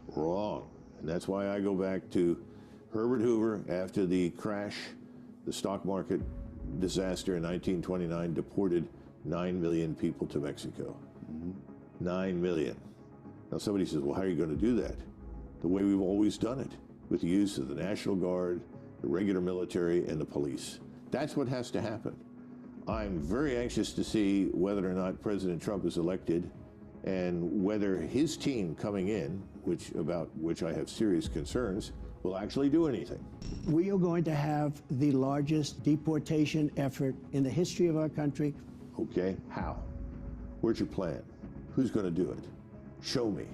[SPEAKER 16] Wrong. And that's why I go back to Herbert Hoover after the crash, the stock market disaster in 1929, deported 9 million people to Mexico. 9 million. Now somebody says, well, how are you going to do that? The way we've always done it, with the use of the National Guard, the regular military, and the police. That's what has to happen. I'm very anxious to see whether or not President Trump is elected, and whether his team coming in, about which I have serious concerns, will actually do anything.
[SPEAKER 13] We are going to have the largest deportation effort in the history of our country.
[SPEAKER 16] Okay, how? Where's your plan? Who's going to do it? Show me.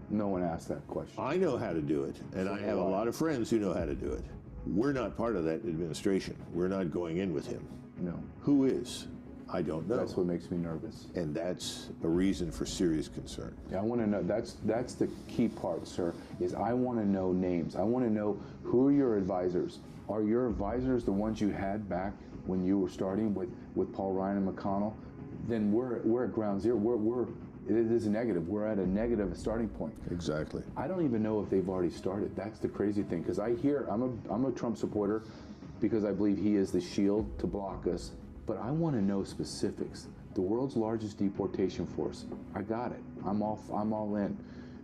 [SPEAKER 2] No one asked that question.
[SPEAKER 16] I know how to do it, and I have a lot of friends who know how to do it. We're not part of that administration. We're not going in with him.
[SPEAKER 2] No.
[SPEAKER 16] Who is? I don't know.
[SPEAKER 2] That's what makes me nervous.
[SPEAKER 16] And that's a reason for serious concern.
[SPEAKER 2] Yeah, I want to know, that's the key part, sir, is I want to know names. I want to know, who are your advisors? Are your advisors the ones you had back when you were starting with Paul Ryan and McConnell? Then we're at ground zero. It is negative. We're at a negative starting point.
[SPEAKER 16] Exactly.
[SPEAKER 2] I don't even know if they've already started. That's the crazy thing, because I hear, I'm a Trump supporter because I believe he is the shield to block us, but I want to know specifics. The world's largest deportation force. I got it. I'm all in.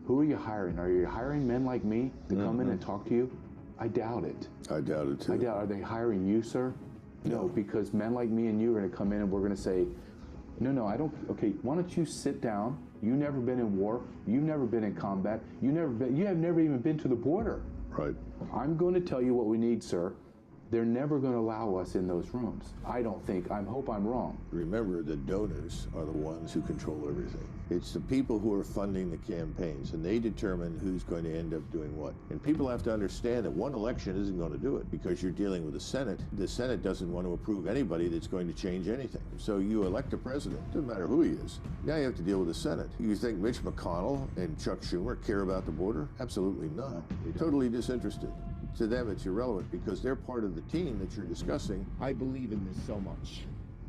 [SPEAKER 2] Who are you hiring? Are you hiring men like me to come in and talk to you? I doubt it.
[SPEAKER 16] I doubt it too.
[SPEAKER 2] I doubt. Are they hiring you, sir? No, because men like me and you are going to come in and we're going to say, no, I don't. Okay, why don't you sit down? You've never been in war. You've never been in combat. You have never even been to the border.
[SPEAKER 16] Right.
[SPEAKER 2] I'm going to tell you what we need, sir. They're never going to allow us in those rooms. I don't think. I hope I'm wrong.
[SPEAKER 16] Remember, the donors are the ones who control everything. It's the people who are funding the campaigns, and they determine who's going to end up doing what. And people have to understand that one election isn't going to do it because you're dealing with the Senate. The Senate doesn't want to approve anybody that's going to change anything. So you elect a president, doesn't matter who he is. Now you have to deal with the Senate. You think Mitch McConnell and Chuck Schumer care about the border? Absolutely not. They're totally disinterested. To them, it's irrelevant because they're part of the team that you're discussing.
[SPEAKER 1] I believe in this so much.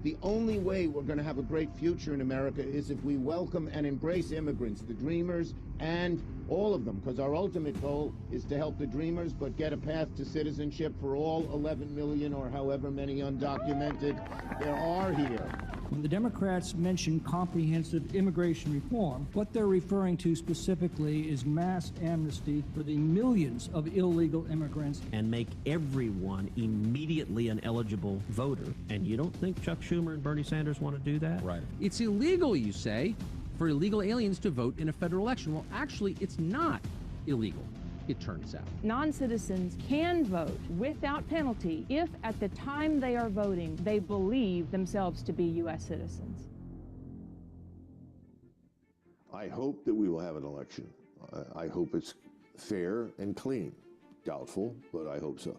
[SPEAKER 1] The only way we're going to have a great future in America is if we welcome and embrace immigrants, the dreamers, and all of them, because our ultimate goal is to help the dreamers, but get a path to citizenship for all 11 million or however many undocumented there are here.
[SPEAKER 10] When the Democrats mention comprehensive immigration reform, what they're referring to specifically is mass amnesty for the millions of illegal immigrants.
[SPEAKER 12] And make everyone immediately an eligible voter. And you don't think Chuck Schumer and Bernie Sanders want to do that?
[SPEAKER 18] Right. It's illegal, you say, for illegal aliens to vote in a federal election. Well, actually, it's not illegal, it turns out.
[SPEAKER 23] Non-citizens can vote without penalty if at the time they are voting, they believe themselves to be U.S. citizens.
[SPEAKER 16] I hope that we will have an election. I hope it's fair and clean. Doubtful, but I hope so.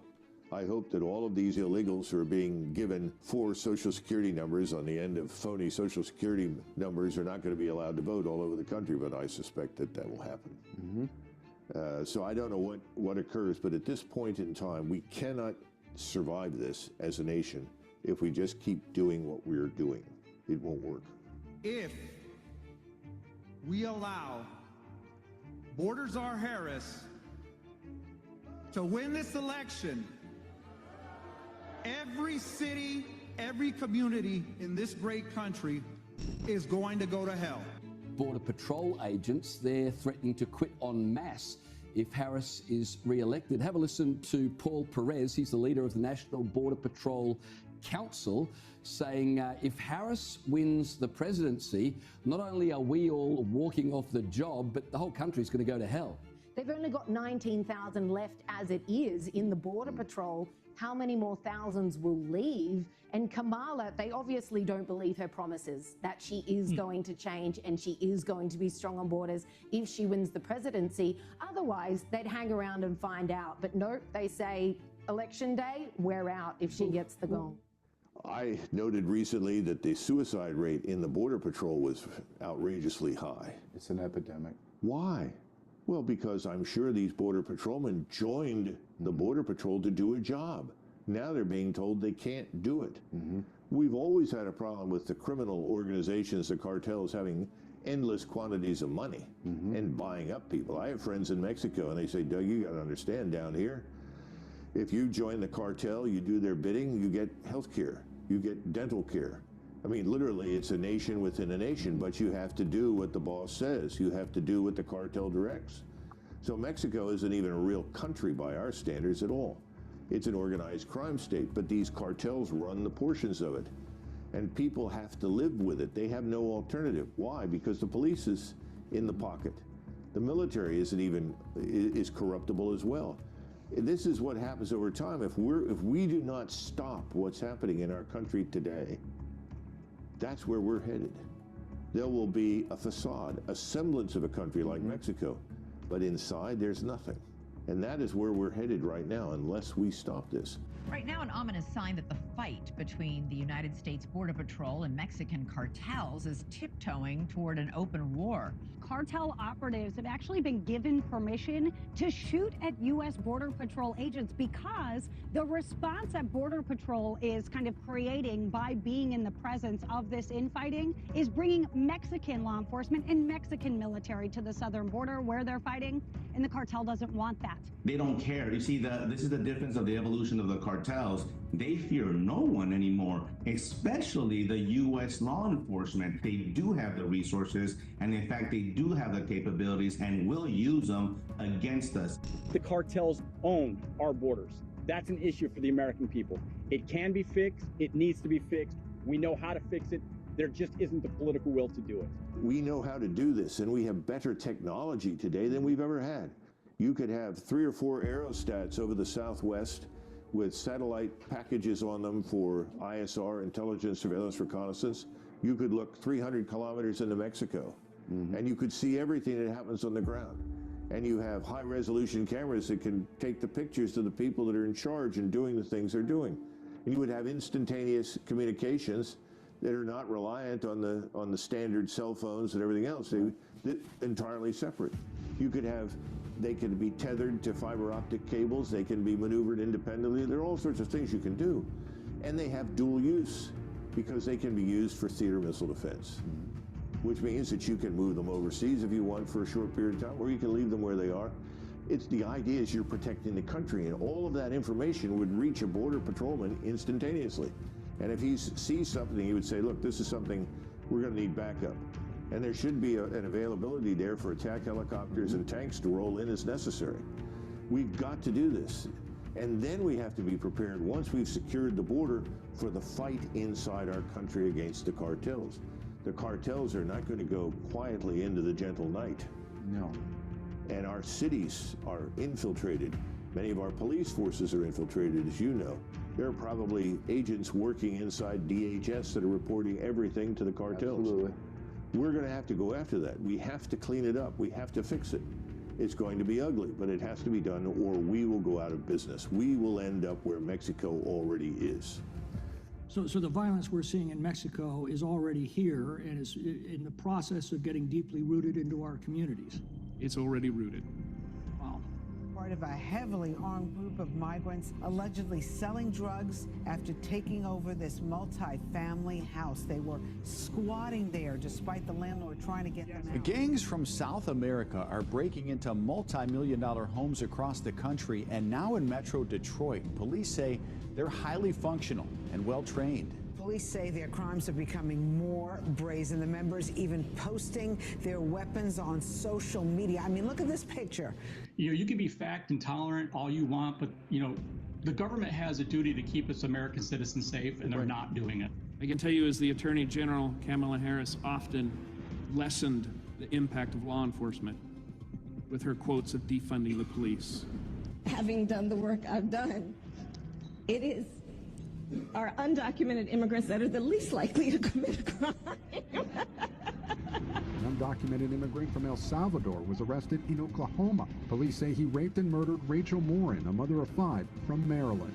[SPEAKER 16] I hope that all of these illegals who are being given 4 Social Security numbers on the end of phony Social Security numbers are not going to be allowed to vote all over the country, but I suspect that that will happen. So I don't know what occurs, but at this point in time, we cannot survive this as a nation if we just keep doing what we're doing. It won't work.
[SPEAKER 25] If we allow Borders R. Harris to win this election, every city, every community in this great country is going to go to hell.
[SPEAKER 26] Border Patrol agents, they're threatening to quit en masse if Harris is re-elected. Have a listen to Paul Perez. He's the leader of the National Border Patrol Council, saying if Harris wins the presidency, not only are we all walking off the job, but the whole country's going to go to hell.
[SPEAKER 27] They've only got 19,000 left as it is in the Border Patrol. How many more thousands will leave? And Kamala, they obviously don't believe her promises that she is going to change and she is going to be strong on borders if she wins the presidency. Otherwise, they'd hang around and find out. But nope, they say election day, we're out if she gets the gong.
[SPEAKER 16] I noted recently that the suicide rate in the Border Patrol was outrageously high.
[SPEAKER 2] It's an epidemic.
[SPEAKER 16] Why? Well, because I'm sure these Border Patrolmen joined the Border Patrol to do a job. Now they're being told they can't do it. We've always had a problem with the criminal organizations, the cartels, having endless quantities of money and buying up people. I have friends in Mexico, and they say, Doug, you got to understand, down here, if you join the cartel, you do their bidding, you get health care, you get dental care. I mean, literally, it's a nation within a nation, but you have to do what the boss says. You have to do what the cartel directs. So Mexico isn't even a real country by our standards at all. It's an organized crime state, but these cartels run the portions of it. And people have to live with it. They have no alternative. Why? Because the police is in the pocket. The military is corruptible as well. This is what happens over time. If we do not stop what's happening in our country today, that's where we're headed. There will be a facade, a semblance of a country like Mexico, but inside there's nothing. And that is where we're headed right now unless we stop this.
[SPEAKER 28] Right now, an ominous sign that the fight between the United States Border Patrol and Mexican cartels is tiptoeing toward an open war.
[SPEAKER 30] Cartel operatives have actually been given permission to shoot at U.S. Border Patrol agents because the response that Border Patrol is kind of creating by being in the presence of this infighting is bringing Mexican law enforcement and Mexican military to the southern border where they're fighting, and the cartel doesn't want that.
[SPEAKER 31] They don't care. You see, this is the difference of the evolution of the cartels.
[SPEAKER 3] They fear no one anymore, especially the U.S. law enforcement. They do have the resources, and in fact, they do have the capabilities and will use them against us.
[SPEAKER 4] The cartels own our borders. That's an issue for the American people. It can be fixed. It needs to be fixed. We know how to fix it. There just isn't the political will to do it.
[SPEAKER 16] We know how to do this, and we have better technology today than we've ever had. You could have 3 or 4 aerostats over the Southwest with satellite packages on them for ISR, intelligence, surveillance, reconnaissance. You could look 300 kilometers into Mexico, and you could see everything that happens on the ground. And you have high-resolution cameras that can take the pictures of the people that are in charge and doing the things they're doing. And you would have instantaneous communications that are not reliant on the standard cell phones and everything else. They're entirely separate. You could have, they can be tethered to fiber optic cables. They can be maneuvered independently. There are all sorts of things you can do. And they have dual use because they can be used for theater missile defense, which means that you can move them overseas if you want for a short period of time, or you can leave them where they are. It's the idea is you're protecting the country, and all of that information would reach a border patrolman instantaneously. And if he sees something, he would say, look, this is something we're going to need backup. And there should be an availability there for attack helicopters and tanks to roll in as necessary. We've got to do this. And then we have to be prepared, once we've secured the border, for the fight inside our country against the cartels. The cartels are not going to go quietly into the gentle night.
[SPEAKER 2] No.
[SPEAKER 16] And our cities are infiltrated. Many of our police forces are infiltrated, as you know. There are probably agents working inside DHS that are reporting everything to the cartels.
[SPEAKER 2] Absolutely.
[SPEAKER 16] We're going to have to go after that. We have to clean it up. We have to fix it. It's going to be ugly, but it has to be done, or we will go out of business. We will end up where Mexico already is.
[SPEAKER 10] So the violence we're seeing in Mexico is already here and is in the process of getting deeply rooted into our communities.
[SPEAKER 5] It's already rooted.
[SPEAKER 10] Wow.
[SPEAKER 7] Part of a heavily armed group of migrants allegedly selling drugs after taking over this multi-family house. They were squatting there despite the landlord trying to get them out.
[SPEAKER 8] Gangs from South America are breaking into multi-million-dollar homes across the country, and now in Metro Detroit, police say they're highly functional and well-trained.
[SPEAKER 7] Police say their crimes are becoming more brazen. The members even posting their weapons on social media. I mean, look at this picture.
[SPEAKER 14] You know, you can be fact intolerant all you want, but, you know, the government has a duty to keep its American citizens safe, and they're not doing it.
[SPEAKER 5] I can tell you, as the Attorney General, Kamala Harris often lessened the impact of law enforcement with her quotes of defunding the police.
[SPEAKER 15] Having done the work I've done, it is our undocumented immigrants that are the least likely to commit a crime.
[SPEAKER 17] An undocumented immigrant from El Salvador was arrested in Oklahoma. Police say he raped and murdered Rachel Morin, a mother of 5 from Maryland.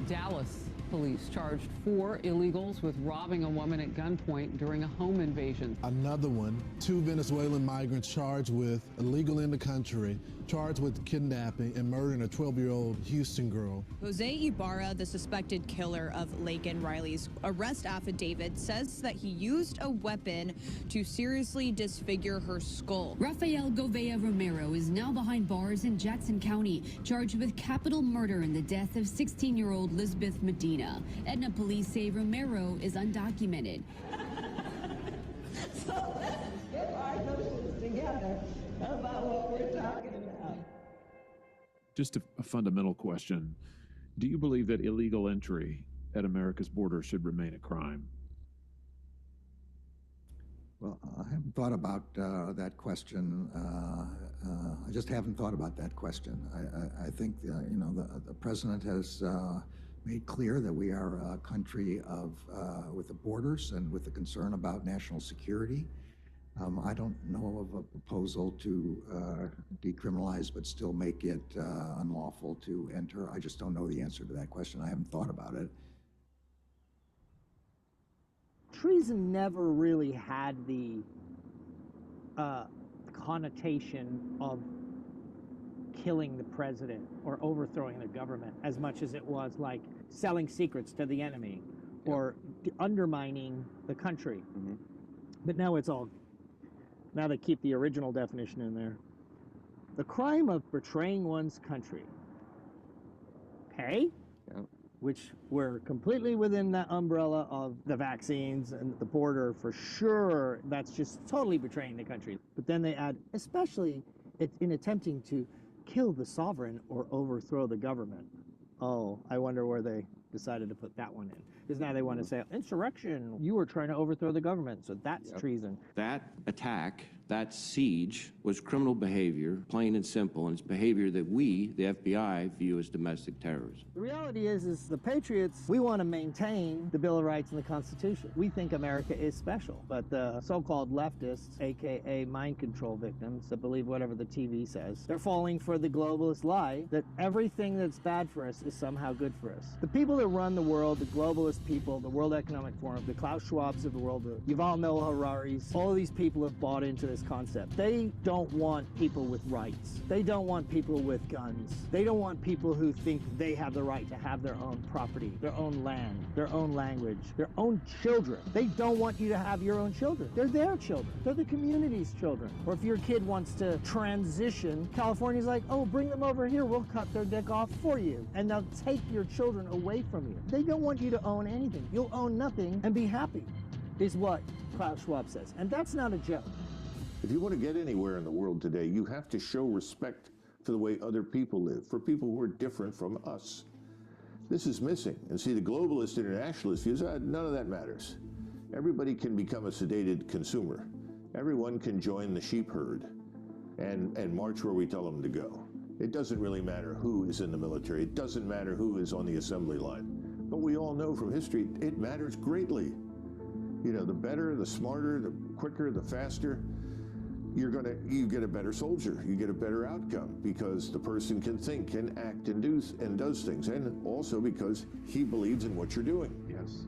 [SPEAKER 20] Dallas police charged 4 illegals with robbing a woman at gunpoint during a home invasion.
[SPEAKER 29] Another one, 2 Venezuelan migrants charged with illegal in the country, charged with kidnapping and murdering a 12-year-old Houston girl.
[SPEAKER 31] Jose Ibarra, the suspected killer of Laken Riley's arrest affidavit, says that he used a weapon to seriously disfigure her skull.
[SPEAKER 32] Rafael Govea Romero is now behind bars in Jackson County, charged with capital murder in the death of 16-year-old Lisbeth Medina. Edna police say Romero is undocumented.
[SPEAKER 15] So let's get our notions together about what we're talking about.
[SPEAKER 33] Just a fundamental question. Do you believe that illegal entry at America's border should remain a crime?
[SPEAKER 34] Well, I haven't thought about that question. I just haven't thought about that question. I think, you know, the president has made clear that we are a country of with the borders and with the concern about national security. I don't know of a proposal to decriminalize but still make it unlawful to enter. I just don't know the answer to that question. I haven't thought about it.
[SPEAKER 35] Treason never really had the connotation of killing the president or overthrowing the government as much as it was like selling secrets to the enemy or undermining the country. But now it's all, now they keep the original definition in there. The crime of betraying one's country. Okay? which were completely within that umbrella of the vaccines and the border, for sure, that's just totally betraying the country. But then they add, especially in attempting to kill the sovereign or overthrow the government. Oh, I wonder where they decided to put that one in. Because now they want to say, insurrection, you were trying to overthrow the government, so that's treason.
[SPEAKER 1] That attack, that siege, was criminal behavior, plain and simple, and it's behavior that we, the FBI, view as domestic terrorism.
[SPEAKER 35] The reality is the Patriots, we want to maintain the Bill of Rights and the Constitution. We think America is special, but the so-called leftists, aka mind control victims, that believe whatever the TV says, they're falling for the globalist lie that everything that's bad for us is somehow good for us. The people that run the world, the globalist people, the World Economic Forum, the Klaus Schwabs of the world, the Yuval Noah Hararis, all of these people have bought into this concept. They don't want people with rights. They don't want people with guns. They don't want people who think they have the right to have their own property, their own land, their own language, their own children. They don't want you to have your own children. They're their children. They're the community's children. Or if your kid wants to transition, California's like, oh, bring them over here. We'll cut their dick off for you. And they'll take your children away from you. They don't want you to own anything. You'll own nothing and be happy, is what Klaus Schwab says. And that's not a joke.
[SPEAKER 16] If you want to get anywhere in the world today, you have to show respect for the way other people live, for people who are different from us. This is missing. And see, the globalist internationalist views, none of that matters. Everybody can become a sedated consumer. Everyone can join the sheep herd and march where we tell them to go. It doesn't really matter who is in the military. It doesn't matter who is on the assembly line. But we all know from history, it matters greatly. You know, the better, the smarter, the quicker, the faster, you get a better soldier. You get a better outcome because the person can think and act and does things, and also because he believes in what you're doing.
[SPEAKER 33] Yes.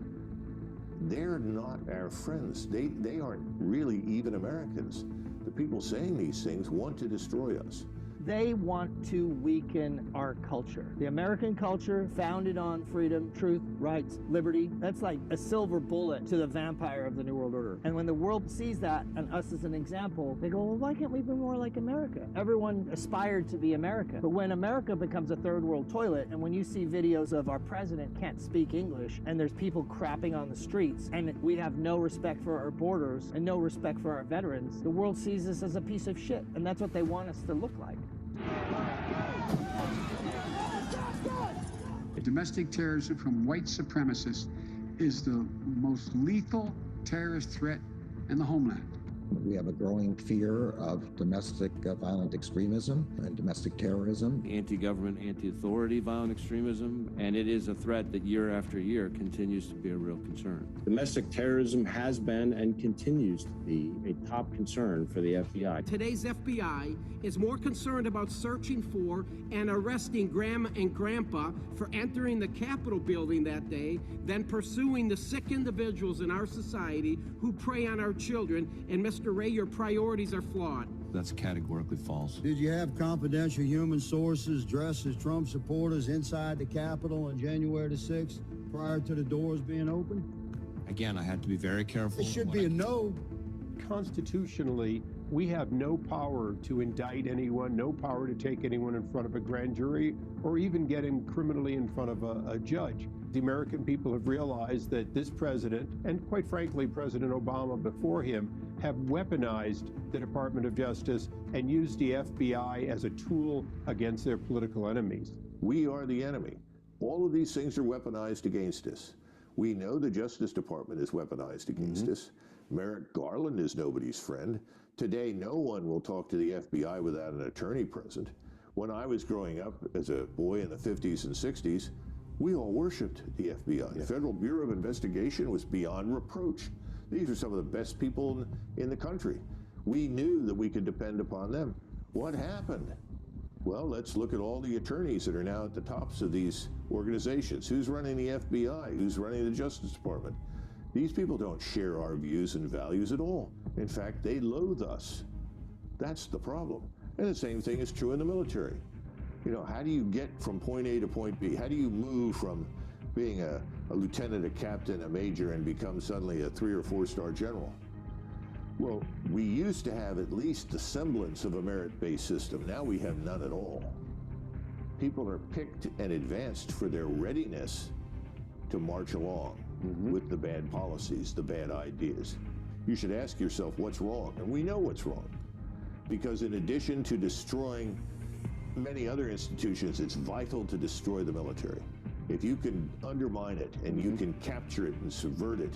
[SPEAKER 16] They're not our friends. They aren't really even Americans. The people saying these things want to destroy us.
[SPEAKER 35] They want to weaken our culture. The American culture, founded on freedom, truth, rights, liberty, that's like a silver bullet to the vampire of the New World Order. And when the world sees that, and us as an example, they go, well, why can't we be more like America? Everyone aspired to be America. But when America becomes a third world toilet, and when you see videos of our president can't speak English, and there's people crapping on the streets, and we have no respect for our borders, and no respect for our veterans, the world sees us as a piece of shit. And that's what they want us to look like.
[SPEAKER 6] Domestic terrorism from white supremacists is the most lethal terrorist threat in the homeland.
[SPEAKER 34] We have a growing fear of domestic violent extremism and domestic terrorism.
[SPEAKER 1] Anti-government, anti-authority violent extremism, and it is a threat that year after year continues to be a real concern. Domestic terrorism has been and continues to be a top concern for the FBI.
[SPEAKER 9] Today's FBI is more concerned about searching for and arresting Grandma and Grandpa for entering the Capitol building that day than pursuing the sick individuals in our society who prey on our children. And Mr. Ray, your priorities are flawed.
[SPEAKER 11] That's categorically false.
[SPEAKER 12] Did you have confidential human sources dressed as Trump supporters inside the Capitol on January the 6th prior to the doors being opened?
[SPEAKER 11] Again, I had to be very careful.
[SPEAKER 12] It should be a no.
[SPEAKER 13] Constitutionally, we have no power to indict anyone, no power to take anyone in front of a grand jury, or even get him criminally in front of a judge. The American people have realized that this president, and quite frankly, President Obama before him, have weaponized the Department of Justice and used the FBI as a tool against their political enemies.
[SPEAKER 16] We are the enemy. All of these things are weaponized against us. We know the Justice Department is weaponized against us. Merrick Garland is nobody's friend. Today, no one will talk to the FBI without an attorney present. When I was growing up as a boy in the 50s and 60s, we all worshipped the FBI. The Federal Bureau of Investigation was beyond reproach. These are some of the best people in the country. We knew that we could depend upon them. What happened? Well, let's look at all the attorneys that are now at the tops of these organizations. Who's running the FBI? Who's running the Justice Department? These people don't share our views and values at all. In fact, they loathe us. That's the problem. And the same thing is true in the military. You know, how do you get from point A to point B? How do you move from being a lieutenant, a captain, a major, and become suddenly a 3- or 4-star general? Well, we used to have at least the semblance of a merit-based system. Now we have none at all. People are picked and advanced for their readiness to march along with the bad policies, the bad ideas. You should ask yourself what's wrong, and we know what's wrong. Because in addition to destroying many other institutions, it's vital to destroy the military. If you can undermine it and you can capture it and subvert it,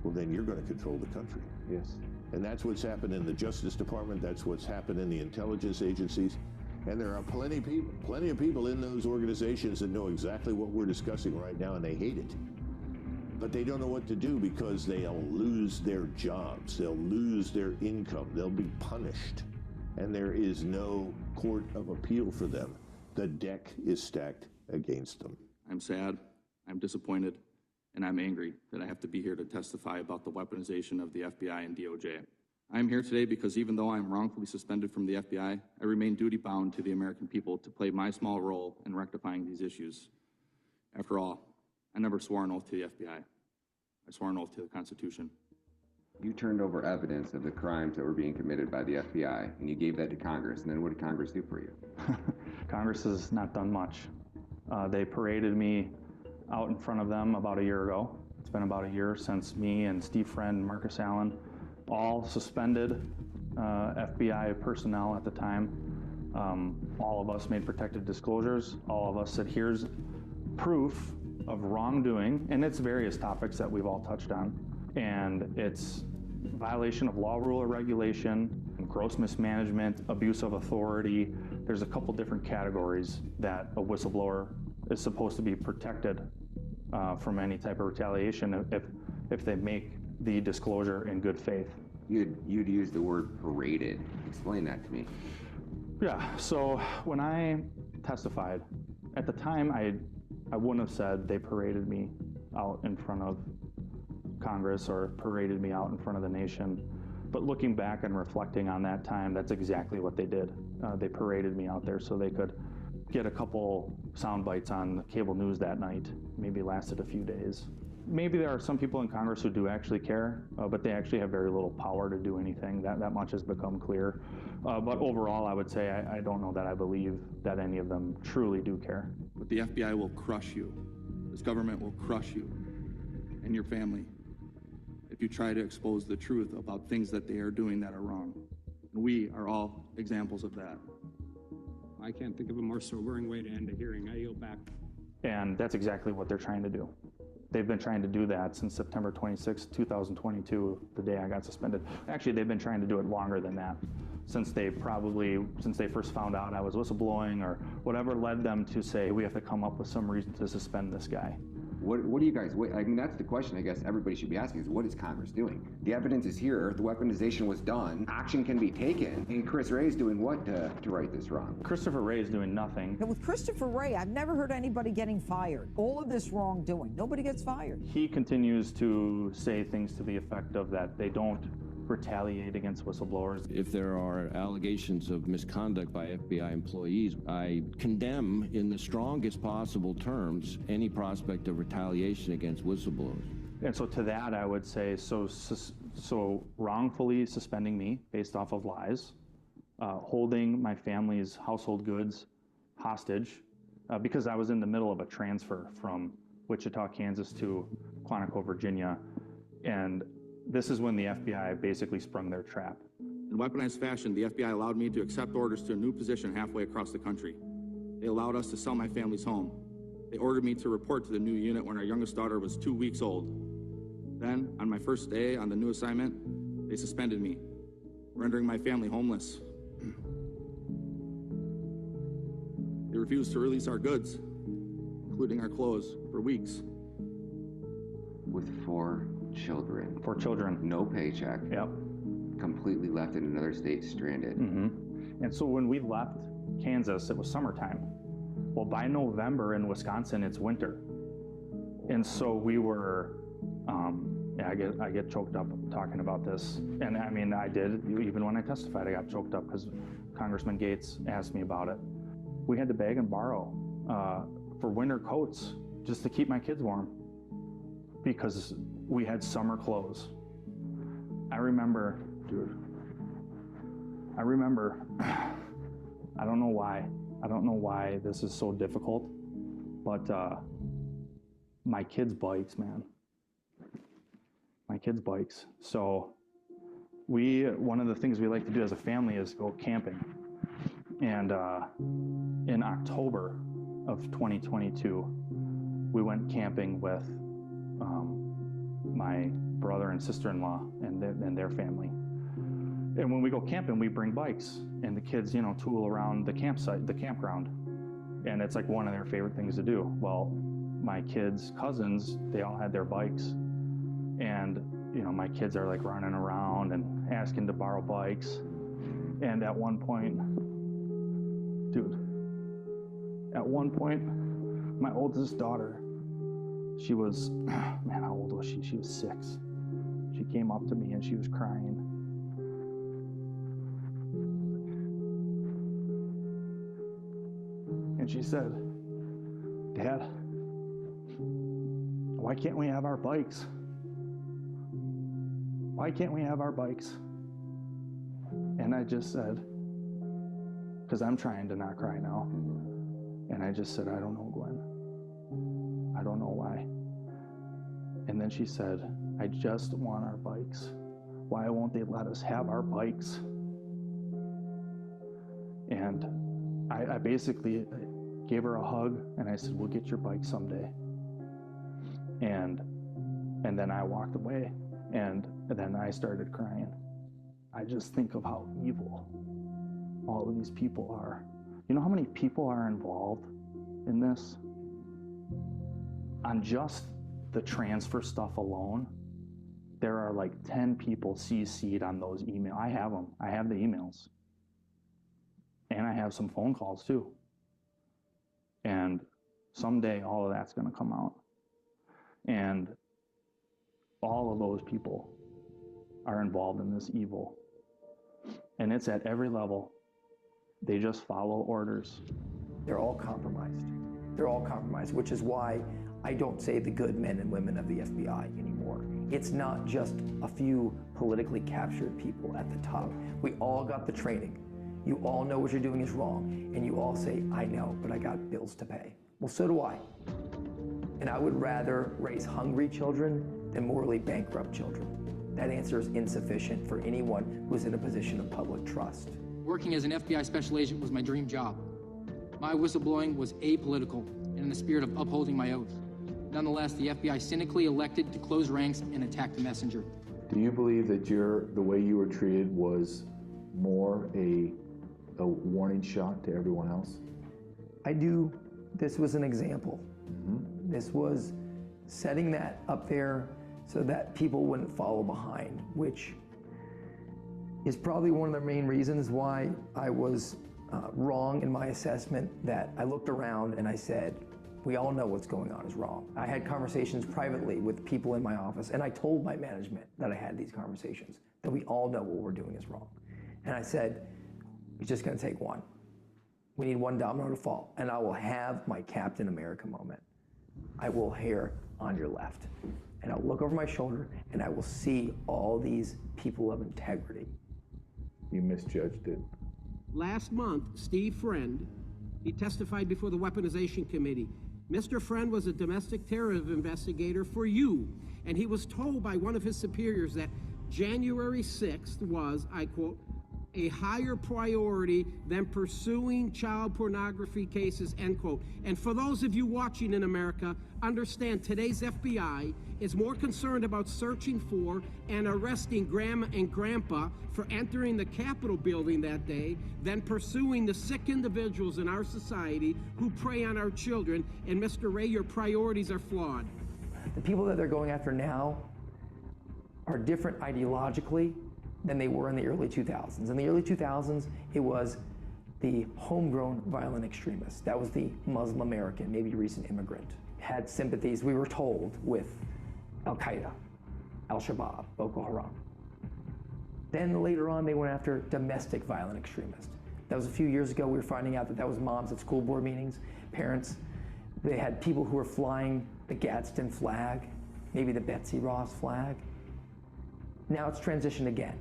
[SPEAKER 16] well, then you're going to control the country.
[SPEAKER 2] Yes.
[SPEAKER 16] And that's what's happened in the Justice Department. That's what's happened in the intelligence agencies. And there are plenty of people in those organizations that know exactly what we're discussing right now, and they hate it. But they don't know what to do because they'll lose their jobs. They'll lose their income. They'll be punished. And there is no court of appeal for them. The deck is stacked against them.
[SPEAKER 3] I'm sad, I'm disappointed, and I'm angry that I have to be here to testify about the weaponization of the FBI and DOJ. I'm here today because even though I'm wrongfully suspended from the FBI, I remain duty-bound to the American people to play my small role in rectifying these issues. After all, I never swore an oath to the FBI. I swore an oath to the Constitution.
[SPEAKER 2] You turned over evidence of the crimes that were being committed by the FBI, and you gave that to Congress, and then what did Congress do for you?
[SPEAKER 4] Congress has not done much. They paraded me out in front of them about a year ago. It's been about a year since me and Steve Friend and Marcus Allen, all suspended FBI personnel at the time. All of us made protected disclosures. All of us said, here's proof of wrongdoing, and it's various topics that we've all touched on. And it's violation of law, rule, or regulation, gross mismanagement, abuse of authority. There's a couple different categories that a whistleblower is supposed to be protected from any type of retaliation if they make the disclosure in good faith.
[SPEAKER 2] You'd use the word paraded. Explain that to me.
[SPEAKER 4] Yeah, so when I testified, at the time I wouldn't have said they paraded me out in front of Congress or paraded me out in front of the nation. But looking back and reflecting on that time, that's exactly what they did. They paraded me out there so they could get a couple sound bites on cable news that night. Maybe lasted a few days. Maybe there are some people in Congress who do actually care, but they actually have very little power to do anything. That much has become clear. But overall, I would say I don't know that I believe that any of them truly do care.
[SPEAKER 3] But the FBI will crush you. This government will crush you and your family if you try to expose the truth about things that they are doing that are wrong. And we are all examples of that.
[SPEAKER 5] I can't think of a more sobering way to end a hearing. I yield back.
[SPEAKER 4] And that's exactly what they're trying to do. They've been trying to do that since September 26, 2022, the day I got suspended. Actually, they've been trying to do it longer than that. Since they first found out I was whistleblowing or whatever led them to say, we have to come up with some reason to suspend this guy.
[SPEAKER 2] What do you guys, I mean, that's the question I guess everybody should be asking is, what is Congress doing? The evidence is here, the weaponization was done, action can be taken, and Chris Wray is doing what to right this wrong?
[SPEAKER 4] Christopher Wray is doing nothing.
[SPEAKER 10] And with Christopher Wray, I've never heard anybody getting fired. All of this wrongdoing, nobody gets fired.
[SPEAKER 4] He continues to say things to the effect of that they don't retaliate against whistleblowers.
[SPEAKER 1] If there are allegations of misconduct by FBI employees, I condemn in the strongest possible terms any prospect of retaliation against whistleblowers.
[SPEAKER 4] And so to that I would say, so wrongfully suspending me based off of lies, holding my family's household goods hostage because I was in the middle of a transfer from Wichita, Kansas to Quantico, Virginia, and this is when the FBI basically sprung their trap.
[SPEAKER 3] In weaponized fashion, the FBI allowed me to accept orders to a new position halfway across the country. They allowed us to sell my family's home. They ordered me to report to the new unit when our youngest daughter was 2 weeks old. Then, on my first day on the new assignment, they suspended me, rendering my family homeless. They refused to release our goods, including our clothes, for weeks.
[SPEAKER 2] With 4 children.
[SPEAKER 4] 4 children.
[SPEAKER 2] No paycheck.
[SPEAKER 4] Yep.
[SPEAKER 2] Completely left in another state stranded.
[SPEAKER 4] Mm-hmm. And so when we left Kansas, it was summertime. Well, by November in Wisconsin, it's winter. And so we were, I get choked up talking about this. And I mean, I did, even when I testified, I got choked up because Congressman Gates asked me about it. We had to beg and borrow for winter coats just to keep my kids warm because we had summer clothes. I remember, I don't know why this is so difficult, but my kids' bikes, man. My kids' bikes. So one of the things we like to do as a family is go camping. And in October of 2022, we went camping with my brother and sister-in-law and their family. And when we go camping, we bring bikes, and the kids, tool around the campsite, the campground. And it's like one of their favorite things to do. Well, my kids' cousins, they all had their bikes. And, my kids are like running around and asking to borrow bikes. And at one point, my oldest daughter, she was, man, how old was she? She was 6. She came up to me and she was crying. And she said, "Dad, why can't we have our bikes? Why can't we have our bikes?" And I just said, because I'm trying to not cry now. And I just said, "I don't know, Gwen. I don't know why." And then she said, "I just want our bikes. Why won't they let us have our bikes?" And I basically gave her a hug and I said, "We'll get your bike someday." And then I walked away, and then I started crying. I just think of how evil all of these people are. You know how many people are involved in this? On just the transfer stuff alone, there are like 10 people CC'd on those emails. I have them. I have the emails. And I have some phone calls too. And someday all of that's going to come out. And all of those people are involved in this evil. And it's at every level. They just follow orders.
[SPEAKER 7] They're all compromised. They're all compromised, which is why I don't say the good men and women of the FBI anymore. It's not just a few politically captured people at the top. We all got the training. You all know what you're doing is wrong, and you all say, "I know, but I got bills to pay." Well, so do I. And I would rather raise hungry children than morally bankrupt children. That answer is insufficient for anyone who's in a position of public trust.
[SPEAKER 8] Working as an FBI special agent was my dream job. My whistleblowing was apolitical and in the spirit of upholding my oath. Nonetheless, the FBI cynically elected to close ranks and attack the messenger.
[SPEAKER 14] Do you believe that the way you were treated was more a warning shot to everyone else?
[SPEAKER 7] I do. This was an example. This was setting that up there so that people wouldn't follow behind, which is probably one of the main reasons why I was wrong in my assessment, that I looked around and I said, we all know what's going on is wrong. I had conversations privately with people in my office, and I told my management that I had these conversations, that we all know what we're doing is wrong. And I said, it's just gonna take one. We need one domino to fall, and I will have my Captain America moment. I will hear on your left, and I'll look over my shoulder, and I will see all these people of integrity.
[SPEAKER 14] You misjudged it.
[SPEAKER 9] Last month, Steve Friend, he testified before the Weaponization Committee. Mr. Friend was a domestic terrorism investigator for you, and he was told by one of his superiors that January 6th was, I quote, a higher priority than pursuing child pornography cases, end quote. And for those of you watching in America, understand today's FBI is more concerned about searching for and arresting Grandma and Grandpa for entering the Capitol building that day than pursuing the sick individuals in our society who prey on our children. And Mr. Ray, your priorities are flawed.
[SPEAKER 7] The people that they're going after now are different ideologically than they were in the early 2000s. In the early 2000s, it was the homegrown violent extremist. That was the Muslim American, maybe recent immigrant. Had sympathies, we were told, with Al-Qaeda, Al-Shabaab, Boko Haram. Then later on, they went after domestic violent extremists. That was a few years ago. We were finding out that that was moms at school board meetings, parents. They had people who were flying the Gadsden flag, maybe the Betsy Ross flag. Now it's transitioned again.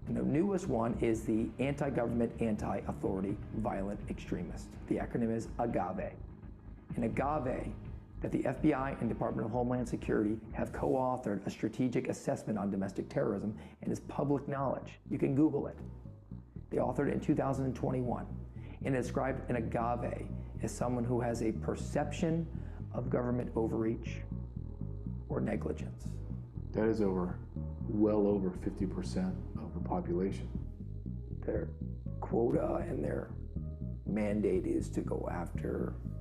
[SPEAKER 7] And the newest one is the anti-government, anti-authority violent extremist. The acronym is AGAVE. And AGAVE that the FBI and Department of Homeland Security have co-authored a strategic assessment on domestic terrorism and is public knowledge. You can Google it. They authored it in 2021 and described an agave as someone who has a perception of government overreach or negligence.
[SPEAKER 14] That is well over 50% of the population.
[SPEAKER 7] Their quota and their mandate is to go after